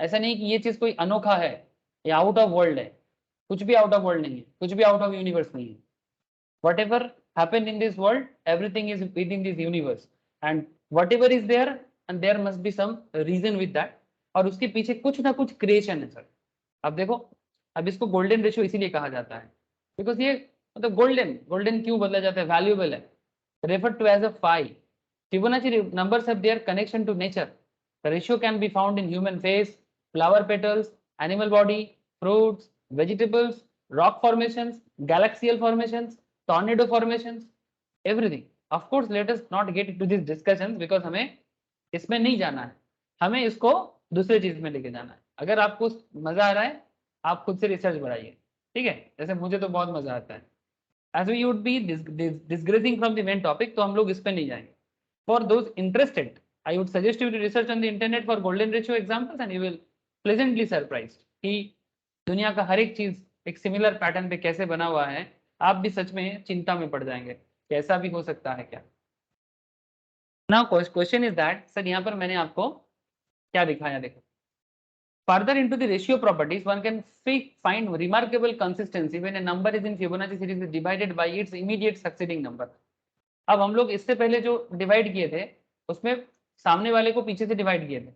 ऐसा नहीं कि ये चीज कोई अनोखा है या आउट ऑफ वर्ल्ड है। कुछ भी आउट ऑफ वर्ल्ड नहीं है, कुछ भी आउट ऑफ यूनिवर्स नहीं है। whatever happen in this world, everything is within this universe, and whatever is there, and there must be some reason with that। और उसके पीछे कुछ ना कुछ क्रिएशन है सर। अब देखो, अब इसको गोल्डन रेशियो इसीलिए कहा जाता है बिकॉज ये मतलब गोल्डन, गोल्डन क्यों बदला जाता है, वैल्यूएबल है, refer to as a phi. Fibonacci numbers have their connection to nature. The ratio can be found in human face, flower petals, animal body, fruits, vegetables, rock formations, galaxial formations, tornado formations, everything। Of course, let us not get into these discussions because हमें इसमें नहीं जाना है, हमें इसको दूसरे चीज में लेके जाना है। अगर आपको मजा आ रहा है, आप खुद से रिसर्च बढ़ाइए, ठीक है। जैसे मुझे तो बहुत मजा आता है। As we would be digressing from the main topic, तो हम लोग इस पे नहीं जाएंगे। For those interested, I would suggest you to research on the internet for golden ratio examples and you will pleasantly surprised कि दुनिया का हर एक चीज एक सिमिलर पैटर्न पे कैसे बना हुआ है। आप भी सच में चिंता में पड़ जाएंगे कि ऐसा भी हो सकता है क्या। Now question is that sir, यहाँ पर मैंने आपको क्या दिखाया, देखो। Further into the ratio properties, one can find remarkable consistency when a number is in Fibonacci series is divided by its immediate succeeding number। अब हम लोग इससे पहले जो डिवाइड किए थे उसमें सामने वाले को पीछे से डिवाइड किए थे।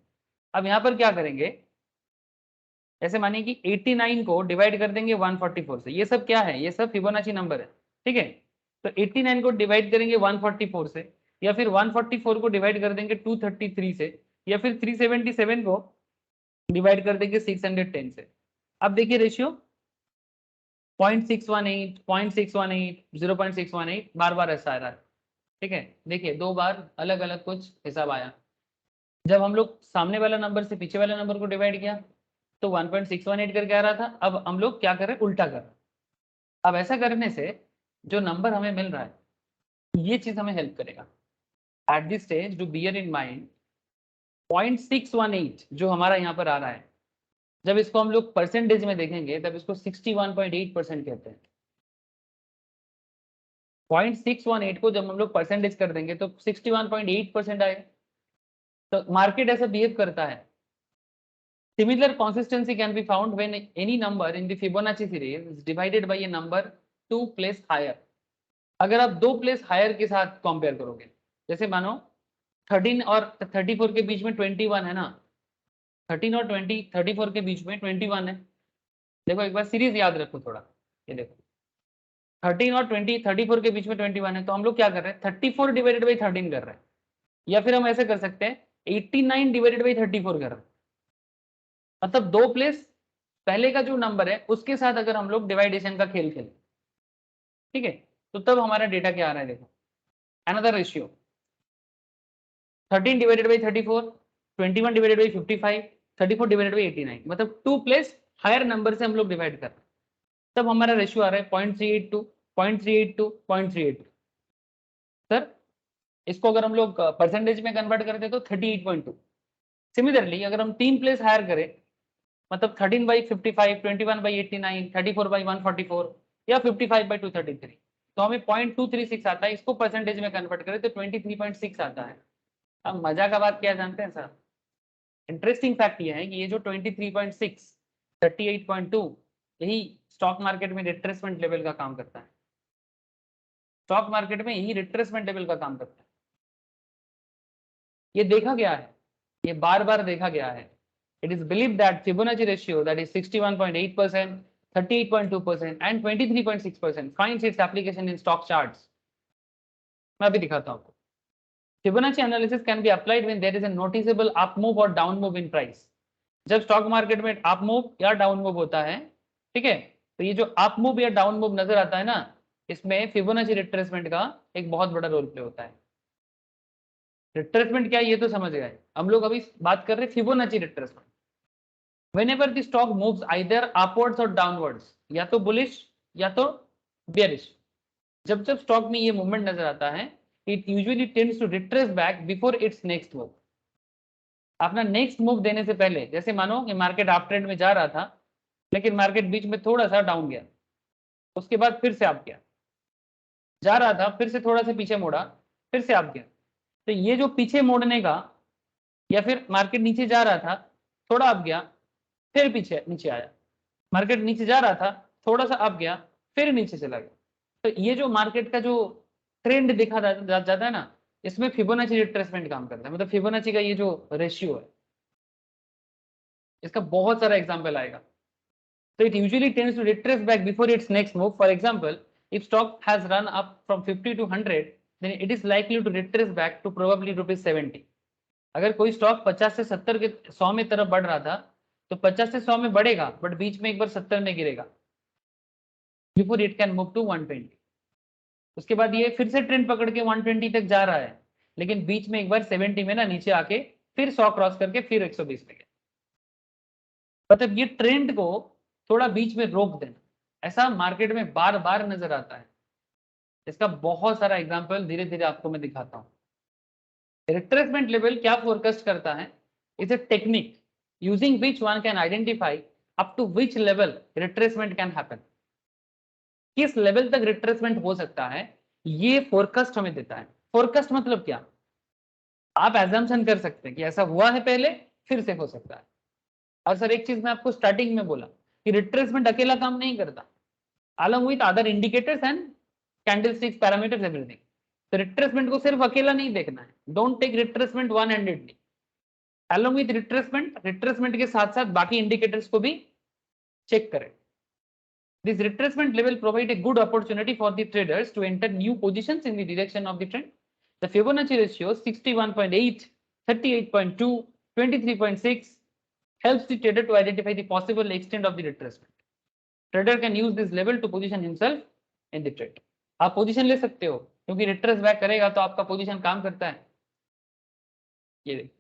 अब यहाँ पर क्या करेंगे, ऐसे मानिए कि 89 को डिवाइड कर देंगे 144 से, ये सब क्या है, ये सब फिबोनाची नंबर है, ठीक है। तो 89 को डिवाइड करेंगे 144 से, या फिर 144 को डिवाइड कर देंगे 233 से, या फिर 377 को डिवाइड कर देंगे 610 से। अब देखिए रेशियो 0.618, 0.618, 0.618 बार बार ऐसा आ रहा है, ठीक है। देखिए 2 बार अलग अलग कुछ हिसाब आया। जब हम लोग सामने वाला नंबर से पीछे वाले नंबर को डिवाइड किया तो 1.618 करके आ रहा था। अब हम लोग क्या कर रहे हैं, उल्टा कर रहे हैं। अब ऐसा करने से जो नंबर हमें मिल रहा है ये चीज हमें हेल्प करेगा। At this stage do bear in mind 0.618 जो हमारा यहाँ पर आ रहा है, जब इसको हम लोग परसेंटेज में देखेंगे तब इसको 61.8% कहते हैं। 0.618 को जब हम लोग परसेंटेज कर देंगे तो 61.8% आएगा। तो मार्केट ऐसा बिहेव करता है। Similar consistency can be found when any number in the Fibonacci series is divided by a number 2 place higher। अगर आप 2 प्लेस हायर के साथ कंपेयर करोगे, जैसे मानो 13 और 34 के बीच में 21 है ना, 13 और 34 के बीच में 21 है। देखो एक बार सीरीज याद रखो थोड़ा, ये देखो 13 और 34 के बीच में 21 है, तो हम लोग क्या कर रहे हैं, 34 डिवाइडेड बाई 13 कर रहे हैं, या फिर हम ऐसे कर सकते हैं 89 डिवाइडेड बाई 34 कर रहे हैं। मतलब 2 प्लेस पहले का जो नंबर है उसके साथ अगर हम लोग डिवाइडेशन का खेल खेलें, ठीक है, तो तब हमारा डेटा क्या आ रहा है, देखो another ratio 13 divided by 34, 21 divided by 55, 34 divided by 89, मतलब 2 प्लेस हायर नंबर से हम लोग डिवाइड कर रहे हैं, तब हमारा रेशियो आ रहा है 0.382, 0.382, 0.382। सर इसको अगर हम लोग परसेंटेज में कन्वर्ट करते तो 38.2। सिमिलरली अगर हम 3 प्लेस हायर करें, मतलब 13 बाई 55, 21 बाई 89, 34 बाई 144 या 55 बाई 233, तो हमें 0.236 आता है। इसको परसेंटेज में कन्वर्ट करें तो 23.6 आता है। अब मजा का बात क्या जानते हैं सर, इंटरेस्टिंग फैक्ट ये है कि ये जो 23.6, 38.2 यही स्टॉक मार्केट में रिट्रेसमेंट लेवल का काम करता है। स्टॉक मार्केट में यही रिट्रेसमेंट लेवल का काम करता है। ये देखा गया है, ये बार बार देखा गया है। It is believed that Fibonacci ratio that is 61.8%, 38.2% and 23.6% finds its application in stock charts। मैं अभी दिखाता हूँ आपको। Fibonacci analysis can be applied when there is a noticeable up move or down move in price। जब stock market में up move या down move होता है, ठीक है, तो ये जो अप मूव या डाउन मूव नजर आता है ना, इसमें फिबोनाची रिट्रेसमेंट का एक बहुत बड़ा रोल प्ले होता है। रिट्रेसमेंट क्या है ये तो समझ गए, हम लोग अभी बात कर रहे हैं Fibonacci retracement. Whenever the stock moves either upwards or downwards, या तो बुलिश या तो बेयरिश, जब जब स्टॉक में ये मूवमेंट नजर आता है, it usually tends to retrace back before its next move। अपना नेक्स्ट मूव देने से पहले, जैसे मानो कि मार्केट अप ट्रेंड में जा रहा था लेकिन मार्केट बीच में थोड़ा सा डाउन गया, उसके बाद फिर से अप गया, जा रहा था फिर से थोड़ा सा पीछे मोड़ा, फिर से अप गया। तो ये जो पीछे मोड़ने का, या फिर मार्केट नीचे जा रहा था थोड़ा अप गया फिर पीछे नीचे आया, मार्केट नीचे जा रहा था थोड़ा सा अप गया फिर नीचे चला गया, तो ये जो मार्केट का जो ट्रेंड दिखा जाता है ना, इसमें फिबोनाची रिट्रेसमेंट काम करता है। मतलब फिबोनाची का ये जो रेशियो है, इसका बहुत सारा एग्जांपल आएगा। So it usually tends to retrace back before its next move। For example, if stock has run up from 50 to 100, then it is likely to retrace back to probably ₹70। अगर कोई stock 50 से 70 के 100 में तरफ बढ़ रहा था तो 50 से 100 में बढ़ेगा, बट बीच में एक बार 70 में गिरेगा before it can move to 120। उसके बाद ये फिर से ट्रेंड पकड़ के 120 तक जा रहा है, लेकिन बीच में एक बार 70 में ना नीचे आके फिर 100 क्रॉस करके फिर 120 पे गया। मतलब ये ट्रेंड को थोड़ा बीच में रोक देना, ऐसा मार्केट में बार बार नजर आता है। इसका बहुत सारा एग्जांपल धीरे धीरे आपको मैं दिखाता हूँ। रिट्रेसमेंट लेवल क्या फोरकास्ट करता है, is a technique using which one can identify up to which level retracement can happen. किस लेवल तक रिट्रेसमेंट हो सकता है ये फोरकास्ट हमें देता है। फोरकास्ट मतलब क्या, आप एजम्पशन कर सकते हैं कि ऐसा हुआ है पहले फिर से हो सकता है। और सर एक चीज मैं आपको स्टार्टिंग में बोला कि रिट्रेसमेंट अकेला काम नहीं करता, along with other indicators and candlesticks parameters everything। तो रिट्रेसमेंट को सिर्फ अकेला नहीं देखना है, don't take retracement one handedly. along with retracement के साथ साथ बाकी इंडिकेटर्स को भी चेक करें। This retracement level provide a good opportunity for the traders to enter new positions in the direction of the trend. The Fibonacci ratio 61.8, 38.2, 23.6 helps the trader to identify the possible extent of the retracement. Trader can use this level to position himself in the trade. आप position ले सकते हो क्योंकि retrace back करेगा तो आपका position काम करता है। ये देखिए,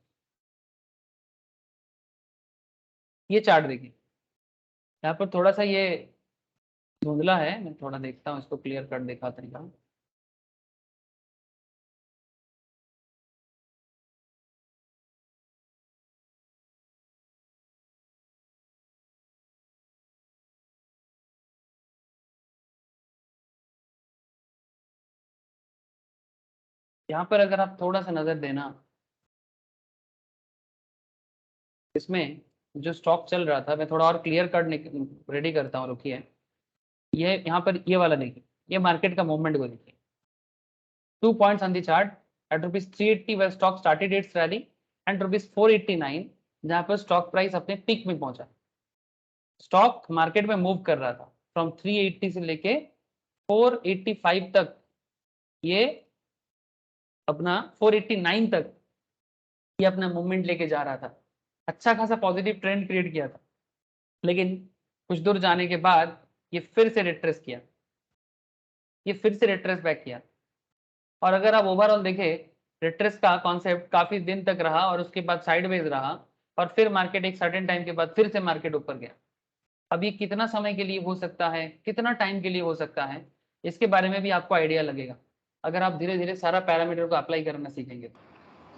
ये चार्ट देखिए, यहाँ पर थोड़ा सा ये धुंधला है, मैं थोड़ा देखता हूँ, इसको क्लियर कट दिखाता हूँ। यहाँ पर अगर आप थोड़ा सा नजर देना, इसमें जो स्टॉक चल रहा था, मैं थोड़ा और क्लियर कट रेडी करता हूँ, रुकिए। ये यहाँ पर ये वाला देखिए, ये मार्केट का मूवमेंट को देखिए। 2 points on the chart at rupees 380 where stock started its rally and rupees 489 जहाँ पर स्टॉक प्राइस अपने पीक में पहुंचा। स्टॉक मार्केट में मूव कर रहा था फ्रॉम 380 से लेके 485 तक, ये अपना 489 तक ये अपना मूवमेंट लेके जा रहा था। अच्छा खासा पॉजिटिव ट्रेंड क्रिएट किया था, लेकिन कुछ दूर जाने के बाद ये फिर से रिट्रेस किया, ये फिर से रिट्रेस बैक किया। और अगर आप ओवरऑल देखें, रिट्रेस का कॉन्सेप्ट काफी दिन तक रहा और उसके बाद साइडवेज रहा और फिर मार्केट एक सर्टेन टाइम के बाद फिर से मार्केट ऊपर गया। अब ये कितना समय के लिए हो सकता है, कितना टाइम के लिए हो सकता है, इसके बारे में भी आपको आइडिया लगेगा अगर आप धीरे धीरे सारा पैरामीटर को अप्लाई करना सीखेंगे।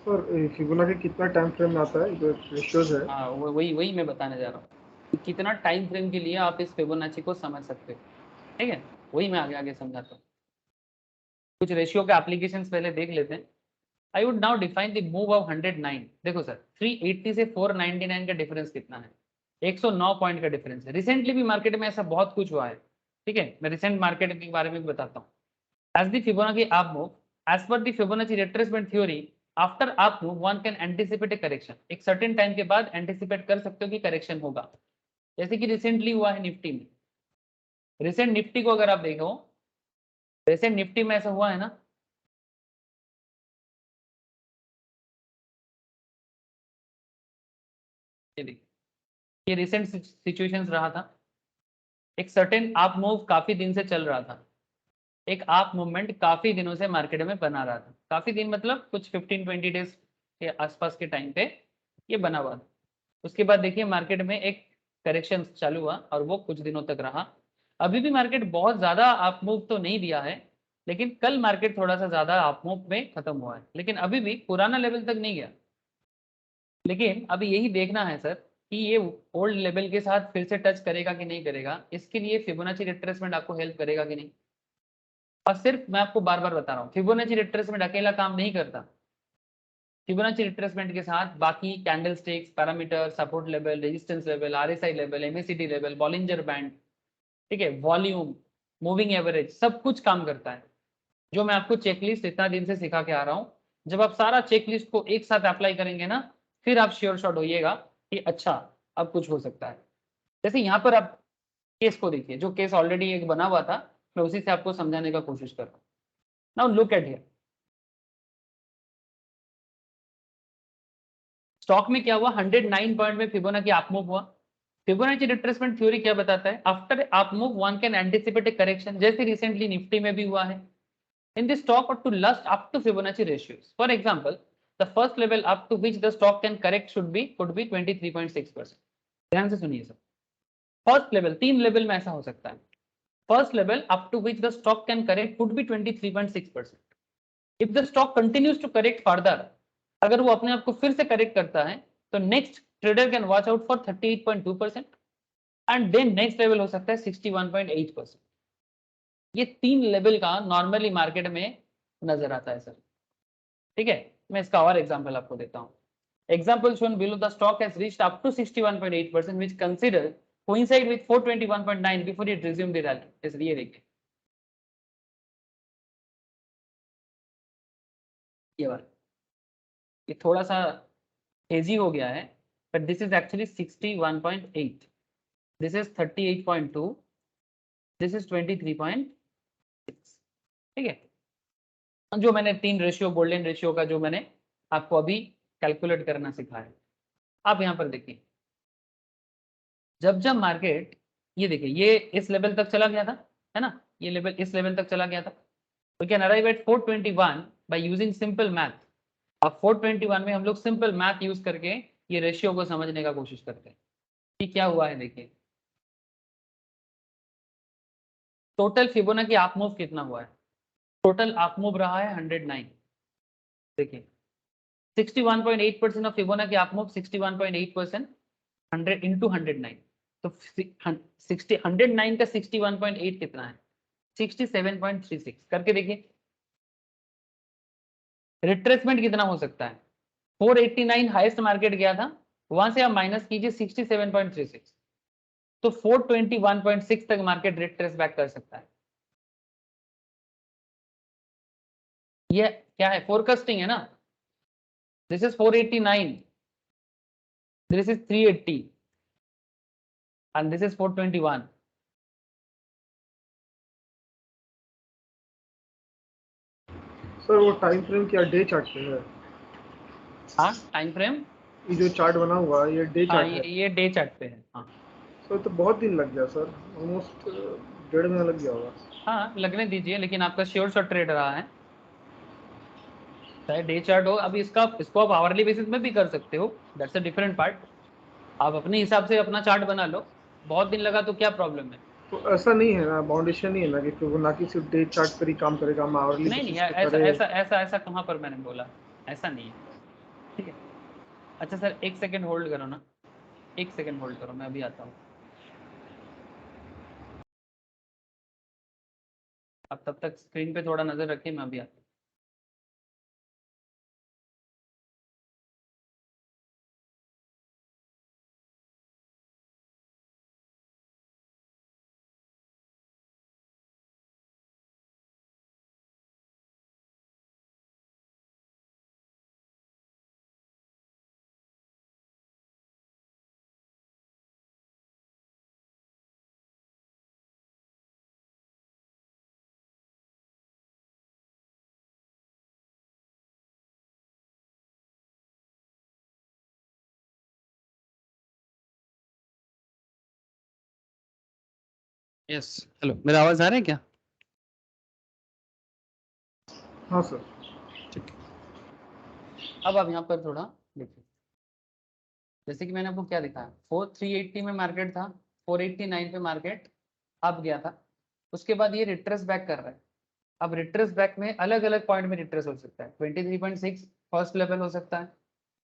सर फिबोनाची कितना टाइम फ्रेम में आता है, जो रेशियोज है? हाँ, वही वही मैं बताने जा रहा हूँ कि कितना टाइम फ्रेम के लिए आप इस फिबोनाची को समझ सकते हो। ठीक है, वही मैं आगे आगे समझाता हूँ। कुछ रेशियो के एप्लीकेशंस पहले देख लेते हैं। I would now define the move of 109। देखो सर, 380 से 499 का डिफरेंस कितना है? 109 पॉइंट का डिफरेंस है। रिसेंटली भी मार्केट में ऐसा बहुत कुछ हुआ है। ठीक है, मैं रिसेंट मार्केट के बारे में भी बताता हूँ। As the Fibonacci up move, as per the Fibonacci retracement theory, after up move one can anticipate a correction. एक सर्टेन टाइम के बाद एंटिसिपेट कर सकते हो कि करेक्शन होगा, जैसे कि रिसेंटली हुआ है निफ्टी में। रिसेंट निफ्टी को अगर आप देखो, रिसेंट निफ्टी में ऐसा हुआ है ना, ये देखिए, ये रिसेंट सिचुएशंस रहा था। एक सर्टेन अप मूव काफी दिन से चल रहा था, एक अप मूवमेंट काफी दिनों से मार्केट में बना रहा था। काफी दिन मतलब कुछ 15-20 डेज के आसपास के टाइम पे ये बना हुआ था। उसके बाद देखिए मार्केट में एक करेक्शन चालू हुआ और वो कुछ दिनों तक रहा। अभी भी मार्केट बहुत ज्यादा अप मूव तो नहीं दिया है, लेकिन कल मार्केट थोड़ा सा ज्यादा अप मूव में खत्म हुआ है, लेकिन अभी भी पुराना लेवल तक नहीं गया। लेकिन अभी यही देखना है सर कि ये ओल्ड लेवल के साथ फिर से टच करेगा कि नहीं करेगा। इसके लिए फिबोनाची रिट्रेसमेंट आपको हेल्प करेगा कि नहीं। और सिर्फ मैं आपको बार बार बता रहा हूँ, फिबोनाची रिट्रेसमेंट अकेला काम नहीं करता। फिबोनाची रिट्रेसमेंट के साथ बाकी candle sticks, parameter, support level, resistance level, RSI level, MACD level, Bollinger band, ठीक है, वॉल्यूम, मूविंग एवरेज, सब कुछ काम करता है। जो मैं आपको चेकलिस्ट इतना दिन से सिखा के आ रहा हूँ, जब आप सारा चेकलिस्ट को एक साथ अप्लाई करेंगे ना, फिर आप श्योर शॉट होइएगा कि अच्छा अब कुछ हो सकता है। जैसे यहाँ पर आप केस को देखिए, जो केस ऑलरेडी एक बना हुआ था, मैं उसी से आपको समझाने का कोशिश कर रहा हूँ। Now look at here, stock में क्या हुआ, 109 पॉइंट में फिबोनाची अप मूव हुआ। फिबोनाची रिट्रेसमेंट थ्योरी क्या बताता है? After up move one can anticipate a correction, जैसे रिसेंटली निफ्टी में भी हुआ है। In the stock or to last up to Fibonacci ratios. For example, the first level up to which the stock can correct could be 23.6%. ध्यान से सुनिए sir, first level, तीन level में ऐसा हो सकता है। First level up to which the stock can correct could be 23.6%. If the stock continues to correct further, अगर वो अपने आप को फिर से करेक्ट करता है तो next trader can watch out for 38.2% and then next level हो सकता है 61.8%। ये तीन लेवल का नॉर्मली मार्केट में नजर आता है सर। ठीक है, मैं इसका और एग्जांपल आपको देता हूं। Example shown below, the stock has reached up to 61.8%, which consider coincide with 421.9 before it resumed the rally. इसलिए देखिए ये वाला, ये थोड़ा सा हेजी हो गया है, but this is actually 61.8। This is 38.2, this is 23.6। ठीक है, जो मैंने 3 रेशियो गोल्डन रेशियो का जो मैंने आपको अभी कैलकुलेट करना सिखाया। आप यहाँ पर देखिए, जब जब मार्केट, ये देखिए ये इस लेवल तक चला गया था, है ना, ये लेवल इस लेवल तक चला गया था, we can arrive at 421 by using simple math. अब 421 में हम लोग सिंपल मैथ यूज करके ये रेशियो को समझने का कोशिश करते हैं कि क्या हुआ है। देखिए टोटल फिबोनाची आप मूव कितना हुआ है, टोटल आप मूव रहा है 109। देखिए 61.8% ऑफ फिबोनाची आप मूव 61.8%, 100 इंटू 109, तो 109 का 61.8 कितना है, 67.36 करके देखिए। रिट्रेसमेंट कितना हो सकता है, 489 हाईएस्ट मार्केट गया था, वहां से आप माइनस कीजिए 67.36, तो 421.6 तक मार्केट रिट्रेस बैक कर सकता है। ये क्या है, फोरकास्टिंग है ना। This is 489, this is 380 and this is 421। Sir वो टाइम फ्रेम क्या डे चार्ट पे है? हाँ टाइम फ्रेम, ये जो चार्ट बना हुआ है ये डे हाँ चार्ट है। ये डे चार्ट पे है। हाँ सर तो बहुत दिन लग गया सर, ऑलमोस्ट 1.5 महीना लग गया होगा। हाँ लगने दीजिए, लेकिन आपका श्योर शॉट ट्रेड रहा है, चाहे डे चार्ट हो। अभी इसको आप आवरली बेसिस में भी कर सकते हो, दैट्स अ डिफरेंट पार्ट। आप अपने हिसाब से अपना चार्ट बना लो, बहुत दिन लगा तो क्या प्रॉब्लम है। तो ऐसा नहीं है ना, बाउंडेशन नहीं है ना कि फिबोनाची सिर्फ डे चार्ट पर ही काम करेगा, हम आवरली नहीं नहीं, बेसिस पे ऐसा करे। ऐसा ऐसा ऐसा कहाँ पर मैंने बोला, ऐसा नहीं है। ठीक है, अच्छा सर एक सेकेंड होल्ड करो ना, एक सेकेंड होल्ड करो, मैं अभी आता हूँ। आप तब तक स्क्रीन पे थोड़ा नजर रखिए, मैं अभी आता हूँ। यस, हेलो, मेरा आवाज आ रहा है क्या? हाँ सर। ठीक है, अब आप यहाँ पर थोड़ा देखिए, जैसे कि मैंने आपको क्या दिखाया, 380 में मार्केट था, 489 पे मार्केट अब गया था, उसके बाद ये रिट्रेस बैक कर रहा है। अब रिट्रेस बैक में अलग अलग पॉइंट में रिट्रेस हो सकता है, 23.6 फर्स्ट लेवल हो सकता है,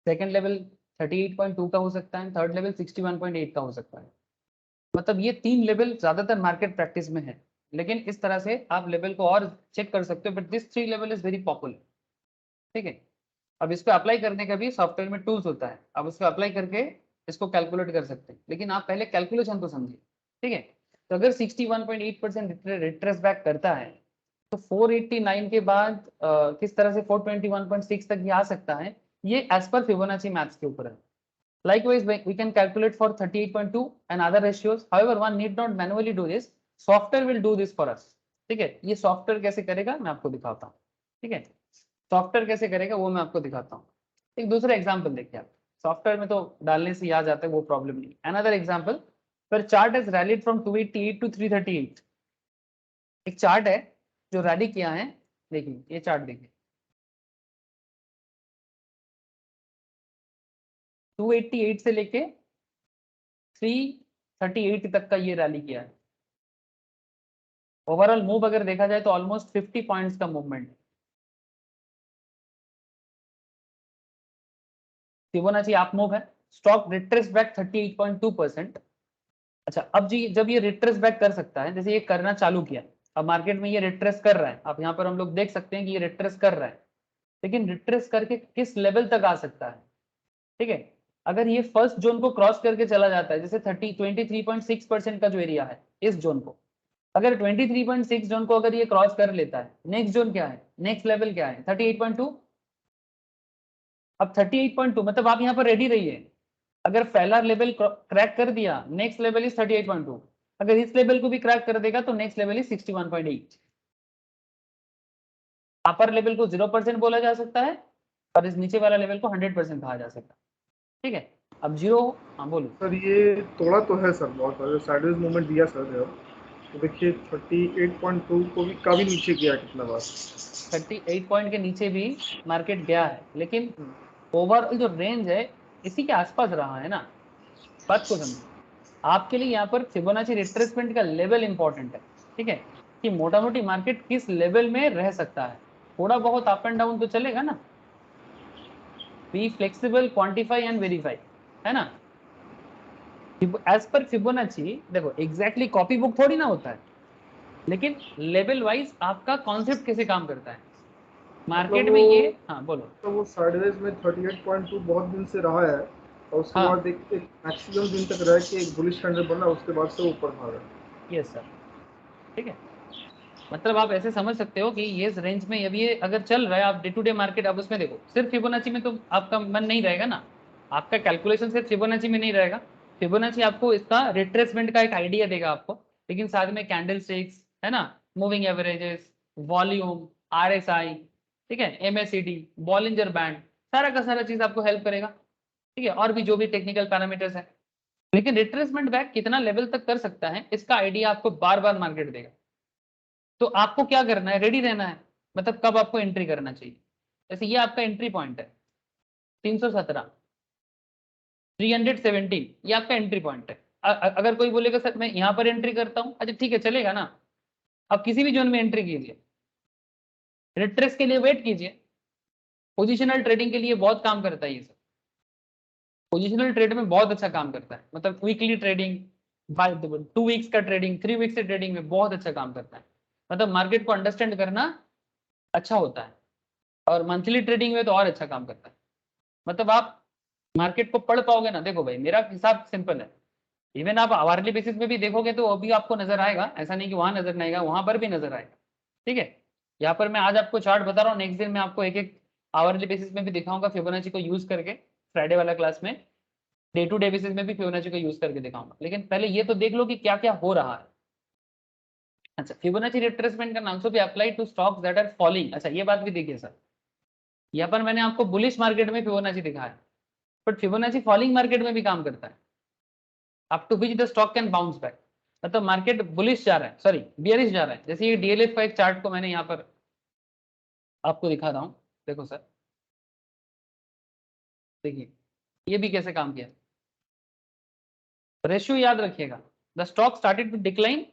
सेकंड लेवल 38.2 का हो सकता है, थर्ड लेवल 61.8 का हो सकता है। मतलब ये 3 लेवल ज्यादातर मार्केट प्रैक्टिस में है, लेकिन इस तरह से आप लेवल को और चेक कर सकते हो, but this 3 level is very popular. ठीक है, अब इसको अप्लाई करने का भी सॉफ्टवेयर में टूल्स होता है, आप उसको अप्लाई करके इसको कैलकुलेट कर सकते हैं, लेकिन आप पहले कैलकुलेशन को समझिए। ठीक है, तो अगर 61.8% रिट्रेस बैक करता है, तो 489 के बाद किस तरह से 421.6 तक ये आ सकता है, ये एज पर फिबोनाची मैथ्स के ऊपर है। Likewise, we can calculate for 38.2 and other ratios. However, one need not manually do this. Software will do this for us. ठीक है, ये सॉफ्टवेयर कैसे करेगा मैं आपको दिखाता हूँ। ठीक है, सॉफ्टवेयर कैसे करेगा वो मैं आपको दिखाता हूँ। एक दूसरा एग्जांपल देखिए आप, सॉफ्टवेयर में तो डालने से याद आता है, वो प्रॉब्लम नहीं। अनदर एग्जांपल, पर chart has rallied from 288 to 338। एक चार्ट है जो रैली किया है, देखिए ये चार्ट देखिए, 288 से लेके 338 तक का ये रैली किया है। ओवरऑल मूव अगर देखा जाए तो ऑलमोस्ट 50 पॉइंट्स का मूवमेंट। फिबोनाची आप मूव है, स्टॉक रिट्रेस बैक 38.2%। अच्छा अब जी जब ये रिट्रेस बैक कर सकता है, जैसे ये करना चालू किया, अब मार्केट में ये रिट्रेस कर रहा है, अब यहाँ पर हम लोग देख सकते हैं कि ये रिट्रेस कर रहा है, लेकिन रिट्रेस करके किस लेवल तक आ सकता है। ठीक है, अगर ये फर्स्ट जोन को क्रॉस करके चला जाता है, जैसे 23.6% का जो एरिया है, इस जोन को अगर 23.6 जोन को अगर ये क्रॉस कर लेता है, नेक्स्ट जोन क्या है, नेक्स्ट लेवल क्या है, 38.2। अब 38.2 मतलब आप यहाँ पर रेडी रहिए, अगर पहला लेवल क्रैक कर दिया, नेक्स्ट लेवल इज 38.2, अगर इस लेवल को भी क्रैक कर देगा तो next level is 61.8। Upper level को 0% बोला जा सकता है और इस नीचे वाला लेवल को 100% कहा जा सकता है। ठीक है, अब जीरो, हाँ बोलो सर ये तोड़ा तो है सर, बहुत साइडवेज मूवमेंट दिया सर जब, तो देखिए 38.2 को भी काफ़ी नीचे गया कितना बार। 38 पॉइंट के नीचे भी मार्केट गया है, लेकिन ओवरऑल जो रेंज है इसी के आसपास रहा है ना। बात को समझो, आपके लिए यहाँ पर फिबोनाची रिट्रेसमेंट का लेवल इंपॉर्टेंट है। ठीक है, कि मोटा मोटी मार्केट किस लेवल में रह सकता है, थोड़ा बहुत अप एंड डाउन तो चलेगा ना। Be flexible, quantify and verify, है ना। एज पर फिबोनाची देखो एग्जैक्टली कॉपी बुक थोड़ी ना होता है, लेकिन लेवल वाइज आपका कॉन्सेप्ट कैसे काम करता है मतलब मार्केट में वो ये। हाँ बोलो। तो वो साइडवेज में 38.2 बहुत दिन से रहा है, और उसके हाँ बाद एक मैक्सिमम दिन तक रह के एक बुलिश कैंडल बना, उसके बाद से ऊपर भागा। यस सर, ठीक है। मतलब आप ऐसे समझ सकते हो कि ये रेंज में अभी ये अगर चल रहा है, आप डे टू डे मार्केट आप उसमें देखो, सिर्फ फिबोनाची में तो आपका मन नहीं रहेगा ना, आपका कैलकुलेशन सिर्फ फिबोनाची में नहीं रहेगा। फिबोनाची आपको इसका रिट्रेसमेंट का एक आइडिया देगा आपको, लेकिन साथ में कैंडल स्टिक्स, है ना, मूविंग एवरेजेस, वॉल्यूम, आरएसआई, ठीक है, एमएसीडी, बॉलिंजर बैंड, सारा का सारा चीज आपको हेल्प करेगा। ठीक है, और भी जो भी टेक्निकल पैरामीटर्स है, लेकिन रिट्रेसमेंट बैक कितना लेवल तक कर सकता है इसका आइडिया आपको बार बार मार्केट देगा। तो आपको क्या करना है, रेडी रहना है, मतलब कब आपको एंट्री करना चाहिए। जैसे ये आपका एंट्री पॉइंट है 317, 317, ये आपका एंट्री पॉइंट है। अगर कोई बोलेगा सर मैं यहाँ पर एंट्री करता हूँ, अच्छा ठीक है चलेगा ना, आप किसी भी जोन में एंट्री कीजिए, रिट्रेस के लिए वेट कीजिए। पोजिशनल ट्रेडिंग के लिए बहुत काम करता है ये सब, पोजिशनल ट्रेड में बहुत अच्छा काम करता है, मतलब वीकली ट्रेडिंग, 2 वीक्स का ट्रेडिंग, 3 वीक्स के ट्रेडिंग में बहुत अच्छा काम करता है। मतलब मार्केट को अंडरस्टैंड करना अच्छा होता है, और मंथली ट्रेडिंग में तो और अच्छा काम करता है। मतलब आप मार्केट को पढ़ पाओगे ना, देखो भाई मेरा हिसाब सिंपल है, इवन आप आवर्ली बेसिस में भी देखोगे तो अभी आपको नजर आएगा, ऐसा नहीं कि वहां नजर नहीं आएगा, वहां पर भी नजर आएगा। ठीक है, यहाँ पर मैं आज आपको चार्ट बता रहा हूँ, नेक्स्ट दिन मैं आपको एक एक आवर्ली बेसिस में भी दिखाऊंगा फिबोनाची को यूज करके, फ्राइडे वाला क्लास में डे टू डे बेसिस में भी फिबोनाची को यूज करके दिखाऊंगा। लेकिन पहले ये तो देख लो कि क्या क्या हो रहा है। अच्छा, फिबोनाची रिट्रेसमेंट का आंसर भी apply to stocks that are falling. अच्छा ये बात भी देखिए सर, यहाँ पर मैंने आपको बुलिश मार्केट में फिबोनाची दिखाया, बट फिबोनाची फॉलिंग मार्केट में भी काम करता है, up to which the stock can bounce back. मतलब मार्केट बुलिश जा रहा है, सॉरी बियरिश जा रहा है। जैसे ये डीएलएफ का एक चार्ट को मैंने यहाँ पर आपको दिखा रहा हूँ, देखो सर, देखिए ये भी कैसे काम किया। रेशियो याद रखिएगा, the stock started to decline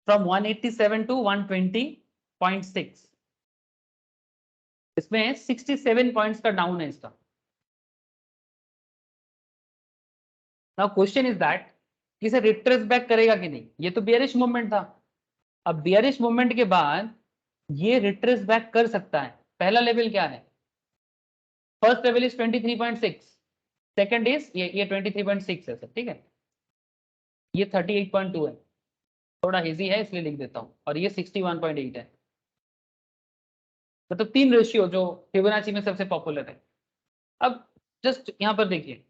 from 187 to 120.6, इसमें 67 पॉइंट्स का डाउन है इसका। नाउ क्वेश्चन इज दैट इसे रिट्रेस बैक करेगा कि नहीं, ये तो बियरिश मूवमेंट था। अब बियरिश मूवमेंट के बाद ये रिट्रेस बैक कर सकता है। पहला लेवल क्या है, first level is 23.6, second is ये 23.6 है सर, ठीक है, ये 38.2 है, थोड़ा हेजी है इसलिए लिख देता हूं, और ये 61.8 है। मतलब 3 रेशियो जो फिबोनाची में सबसे पॉपुलर है। अब जस्ट यहाँ पर देखिए,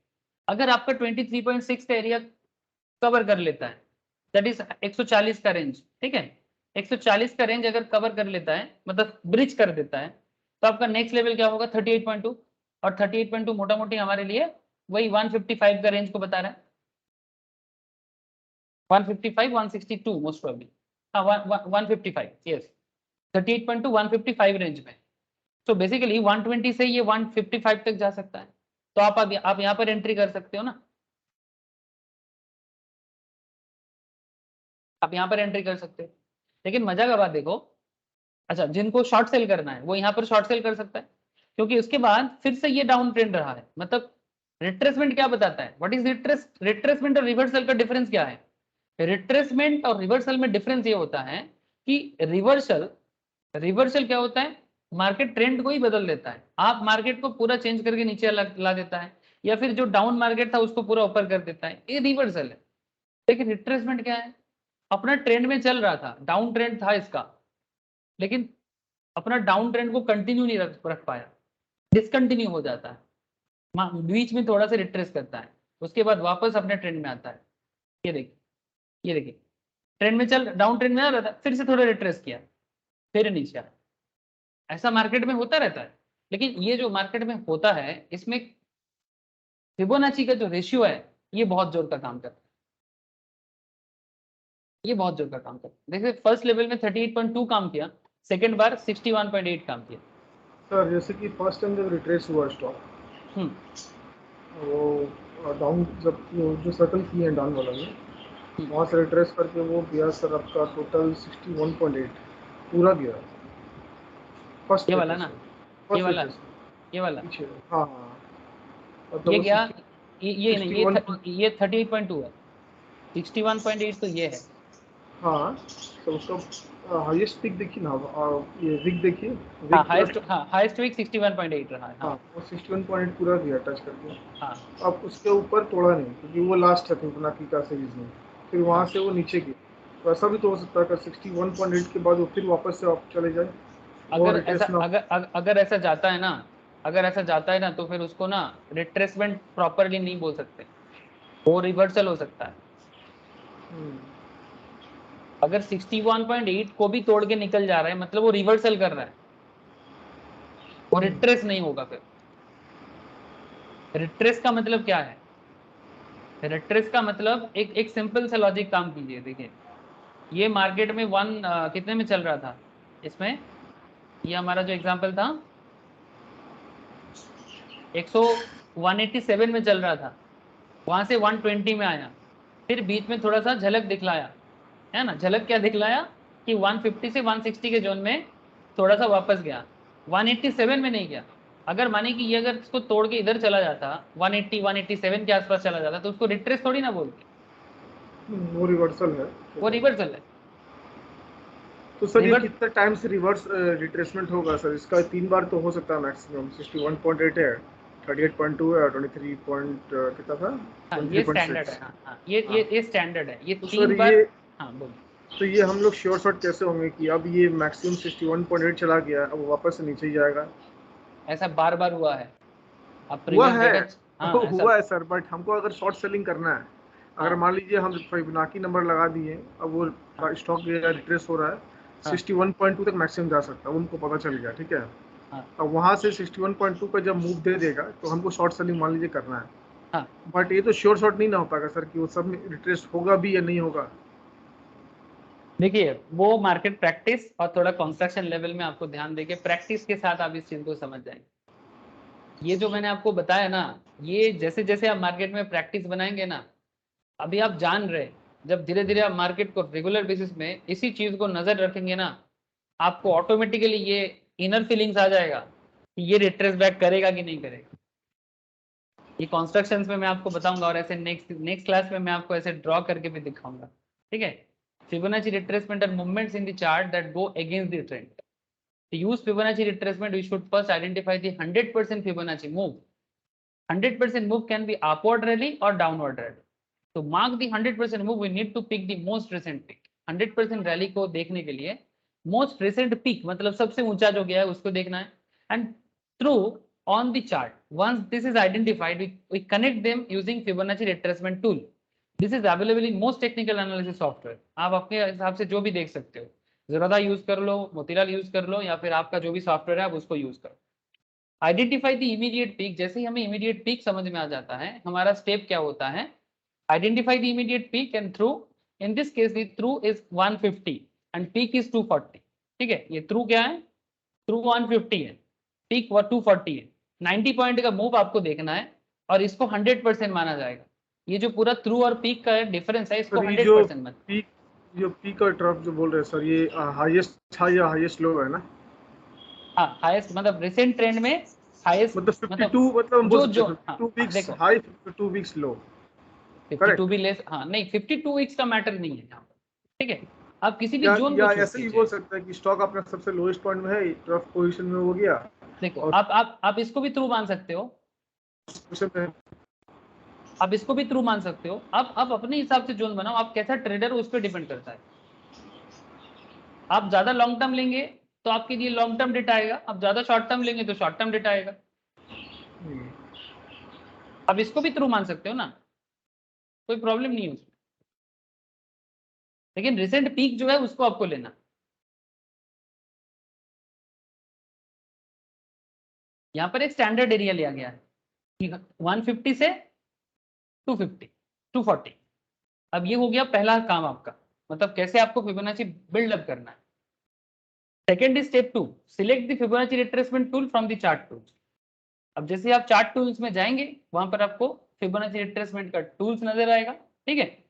अगर आपका 23.6 का एरिया कवर कर लेता है, दैट इज 140 का रेंज, ठीक है, 140 का रेंज अगर कवर कर लेता है, मतलब ब्रिज कर देता है, तो आपका नेक्स्ट लेवल क्या होगा 38.2, और 38.2 मोटा मोटी हमारे लिए वही 155 का रेंज को बता रहा है, 155 162 मोस्ट प्रोबेबली, हाँ 155, यस, 38.2 155 रेंज में। तो बेसिकली 120 से ये 155 तक जा सकता है, तो आप यहाँ पर एंट्री कर सकते हो ना, आप यहाँ पर एंट्री कर सकते हो। लेकिन मजा का बात देखो, अच्छा जिनको शॉर्ट सेल करना है वो यहाँ पर शॉर्ट सेल कर सकता है, क्योंकि उसके बाद फिर से ये डाउन ट्रेंड रहा है। मतलब रिट्रेसमेंट क्या बताता है, व्हाट इज रिट्रेसमेंट और रिवर्सल का डिफरेंस क्या है। रिट्रेसमेंट और रिवर्सल में डिफरेंस ये होता है कि रिवर्सल, रिवर्सल क्या होता है, मार्केट ट्रेंड को ही बदल देता है, आप मार्केट को पूरा चेंज करके नीचे ला देता है, या फिर जो डाउन मार्केट था उसको पूरा ऊपर कर देता है, ये रिवर्सल है। लेकिन रिट्रेसमेंट क्या है, अपना ट्रेंड में चल रहा था, डाउन ट्रेंड था इसका, लेकिन अपना डाउन ट्रेंड को कंटिन्यू नहीं रख पाया, डिसकंटिन्यू हो जाता है। बीच में थोड़ा सा रिट्रेस करता है, उसके बाद वापस अपने ट्रेंड में आता है। ये देखिए, ये देखिए, ट्रेंड में चल, डाउन ट्रेंड में आ रहा था, फिर से थोड़ा रिट्रेस किया, फिर नीचे आया। ऐसा मार्केट में होता रहता है। लेकिन ये जो मार्केट में होता है, इसमें फिबोनाची का जो रेशियो है, ये बहुत जोर का काम करता है। ये बहुत जोर का काम करता है। देखिए फर्स्ट लेवल में 38.2 काम किया, सेकंड बार 61.8 काम किया। सर जैसे कि फर्स्ट टाइम जब रिट्रेस हुआ स्टॉक, वो डाउन जब जो सर्कल किए हैं डाउन वाला में, वहाँ से रिट्रेस करके वो गया सर आपका टोटल 61.8 पूरा गया फर्स्ट ये वाला रिट्रेस ना, में, ये फर्स्ट वाला, रिट्रेस में ये वाला, पीछे। हाँ हाँ, मतलब ये वो गया, 60 ये नहीं, 61। ये 38.2 है, 61.8 तो ये है। हाँ, तो उसका हाईएस्ट पिक देखिए ना, ये विक देखिए, हाँ विक पूरा। हाईएस्ट, हाँ हाईएस्ट वीक 61.8 रहा है। हाँ, हाँ वो 61 पूरा दिया टच करके। हाँ अब उसके ऊपर तोड़ा नहीं क्योंकि वो लास्ट है फिबोनाची का सीरीज में, फिर वहाँ हाँ। से वो नीचे गिर। तो ऐसा भी तो हो सकता है कि 61.8 के बाद वो फिर वापस से आप चले जाए, वो अगर ऐसा, रिट्रेस ना। अगर ऐसा जाता है ना, अगर ऐसा जाता है ना, तो फिर उसको ना रिट्रेसमेंट प्रॉपरली नहीं बोल सकते, वो रिवर्सल हो सकता है। हम्म, अगर 61.8 को भी तोड़ के निकल जा रहा है, मतलब वो रिवर्सल कर रहा है, वो रिट्रेस नहीं होगा फिर। रिट्रेस का मतलब क्या है? रिट्रेस का मतलब एक सिंपल सा लॉजिक काम कीजिए। देखिए ये मार्केट में कितने में चल रहा था इसमें, ये हमारा जो एग्जांपल था 100 187 में चल रहा था, वहां से 120 में आया, फिर बीच में थोड़ा सा झलक दिखलाया, है ना। झलक क्या दिखलाया कि 150 से 160 के जोन में थोड़ा सा वापस गया, 187 में नहीं गया। अगर माने कि ये अगर इसको तोड़ के इधर चला जाता, 180 187 के आसपास चला जाता, तो उसको रिट्रेस थोड़ी ना बोलते, वो रिवर्सल है। वो रिवर्सल है। तो सर ये रिवर्स, कितने टाइम से रिवर्स रिट्रेसमेंट होगा सर इसका? 3 बार तो हो सकता है मैक्सिमम। 61.8 है, 38.2 है, 23 पॉइंट कितना था, हाँ ये स्टैंडर्ड 23.6। है। हाँ हाँ, ये हाँ, ये स्टैंडर्ड है, ये तो सर 3 बार। ये, हाँ बोलिए। तो ये हम लोग श्योर शॉट कैसे होंगे कि अब ये मैक्सिमम 61.8 चला गया, अब वापस से नीचे ही जाएगा? ऐसा बार बार हुआ है, आप हुआ प्रीवियस है। डेटा। हाँ ऐसा, हुआ है सर, बट हमको अगर शॉर्ट सेलिंग करना है, अगर हाँ मान लीजिए हम फिबोनाची नंबर लगा दिए, अब वो हाँ स्टॉक रिट्रेस हो रहा है, हाँ 61.2 तक मैक्सिमम जा सकता है, वो हमको पता चल गया, ठीक है। हाँ अब वहाँ से 61.2 का जब मूव दे देगा तो हमको शॉर्ट सेलिंग मान लीजिए करना है, हाँ। बट ये तो श्योर शॉट नहीं ना हो पाएगा सर कि वो सब में रिट्रेस होगा भी या नहीं होगा। देखिए वो मार्केट प्रैक्टिस और थोड़ा कंस्ट्रक्शन लेवल में आपको ध्यान देके प्रैक्टिस के साथ आप इस चीज को समझ जाएंगे। ये जो मैंने आपको बताया ना, ये जैसे जैसे आप मार्केट में प्रैक्टिस बनाएंगे ना, अभी आप जान रहे, जब धीरे धीरे आप मार्केट को रेगुलर बेसिस में इसी चीज को नजर रखेंगे ना, आपको ऑटोमेटिकली ये इनर फीलिंग्स आ जाएगा कि ये रिट्रेस बैक करेगा कि नहीं करेगा। ये कॉन्स्ट्रक्शंस में मैं आपको बताऊंगा, और ऐसे नेक्स्ट नेक्स्ट क्लास में मैं आपको ऐसे ड्रॉ करके भी दिखाऊंगा, ठीक है। Fibonacci retracement are movements in the chart that go against the trend. To use Fibonacci retracement, we should first identify the 100% Fibonacci move. 100% move can be upward rally or downward rally. To mark the 100% move, we need to pick the most recent peak. 100% rally को देखने के लिए most recent peak मतलब सबसे ऊंचा जो गया है उसको देखना है, and through on the chart. Once this is identified, we connect them using Fibonacci retracement tool. This is available in most technical analysis software. आप अपने हिसाब से जो भी देख सकते हो, ज़ेरोधा यूज कर लो, मोतीलाल यूज कर लो, या फिर आपका जो भी सॉफ्टवेयर है आप उसको यूज करो। Identify the immediate peak. जैसे ही हमें इमीडिएट पीक समझ में आ जाता है, हमारा स्टेप क्या होता है, identify the immediate peak and through, in this case the through is 150 and peak is 240। ठीक है, ये थ्रू क्या है, थ्रू 150 है, पीक 240 है। 90 पॉइंट का मूव आपको देखना है और इसको 100% माना जाएगा। ये जो पूरा थ्रू और पीक का डिफरेंस है, इसको सर ये जो 100% मान। पीक, जो पीक और ट्रफ जो बोल रहे हैं सर, ये हाईएस्ट हाई या हाईएस्ट लो है ना? हाँ हाईएस्ट मतलब रिसेंट ट्रेंड में हाईएस्ट, मतलब मतलब 52, मतलब हम बोल जो सकते जो हैं हाँ 52 हाँ वीक्स देखो, हाई, 52 वीक्स लो। 52 करेक्ट। भी लेस, हाँ नहीं 52 वीक्स का मैटर नहीं है यहाँ पर, ठीक है। आप किसी भी जोन को या चूज ऐसे भी बोल कीजिए। सकता है कि स्टॉक अपना सबसे लोएस्ट पॉइंट में है, ट्रफ पोजीशन में हो गया, देखो और आप इसको भी थ्रू मान सकते हो, पोजीशन में। आप इसको भी थ्रू मान सकते हो। आप अपने हिसाब से जोन बनाओ, आप कैसा ट्रेडर हो उस पर डिपेंड करता है। आप ज्यादा लॉन्ग टर्म लेंगे तो आपके लिए लॉन्ग टर्म डेटा आएगा, आप ज्यादा शॉर्ट टर्म लेंगे तो शॉर्ट टर्म डेटा आएगा। अब इसको भी ट्रू मान सकते हो ना, कोई प्रॉब्लम नहीं है उसमें, लेकिन रिसेंट पीक जो है उसको आपको लेना। यहाँ पर एक स्टैंडर्ड एरिया लिया गया है 150 से 250 240। अब ये हो गया पहला काम आपका, मतलब कैसे आपको फिबोनाची बिल्डअप करना है। Second is step 2, select the Fibonacci retracement tool from the chart tools. अब जैसे आप चार्ट टूल्स में जाएंगे वहां पर आपको फिबोनाची रिट्रेसमेंट का टूल्स नजर आएगा, ठीक है।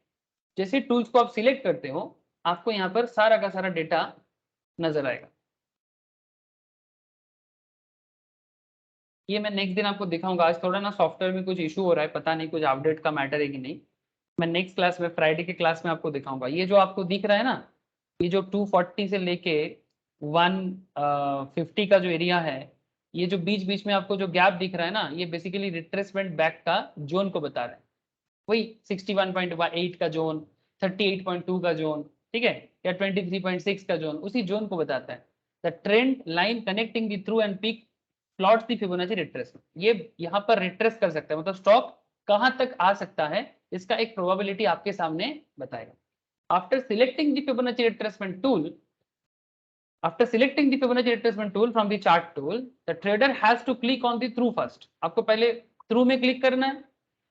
जैसे टूल्स को आप सिलेक्ट करते हो आपको यहाँ पर सारा का सारा डेटा नजर आएगा। ये मैं नेक्स्ट दिन आपको दिखाऊंगा, आज थोड़ा ना सॉफ्टवेयर में कुछ इशू हो रहा है, पता नहीं कुछ अपडेट का मैटर है कि नहीं। मैं नेक्स्ट क्लास में, फ्राइडे के क्लास में आपको दिखाऊंगा। ये जो आपको दिख रहा है ना, ये जो 240 से लेके 150 का जो एरिया है, ये जो बीच बीच में आपको जो गैप दिख रहा है ना, ये बेसिकली रिट्रेसमेंट बैक का जोन को बता रहा है। वही 61.8 का जोन, 38.2 का जोन, ठीक है, या 23.6 का जोन, उसी जोन को बताता है। The trend line connecting the through and peak plots the Fibonacci retracement. ये यहाँ पर रिट्रेस कर सकता है, मतलब स्टॉक कहां तक आ सकता है इसका एक प्रोबेबिलिटी आपके सामने बताएगा। After selecting the Fibonacci retracement tool, after selecting the Fibonacci retracement tool from the chart tool, the trader has to click on the through first. आपको पहले through में click करना है,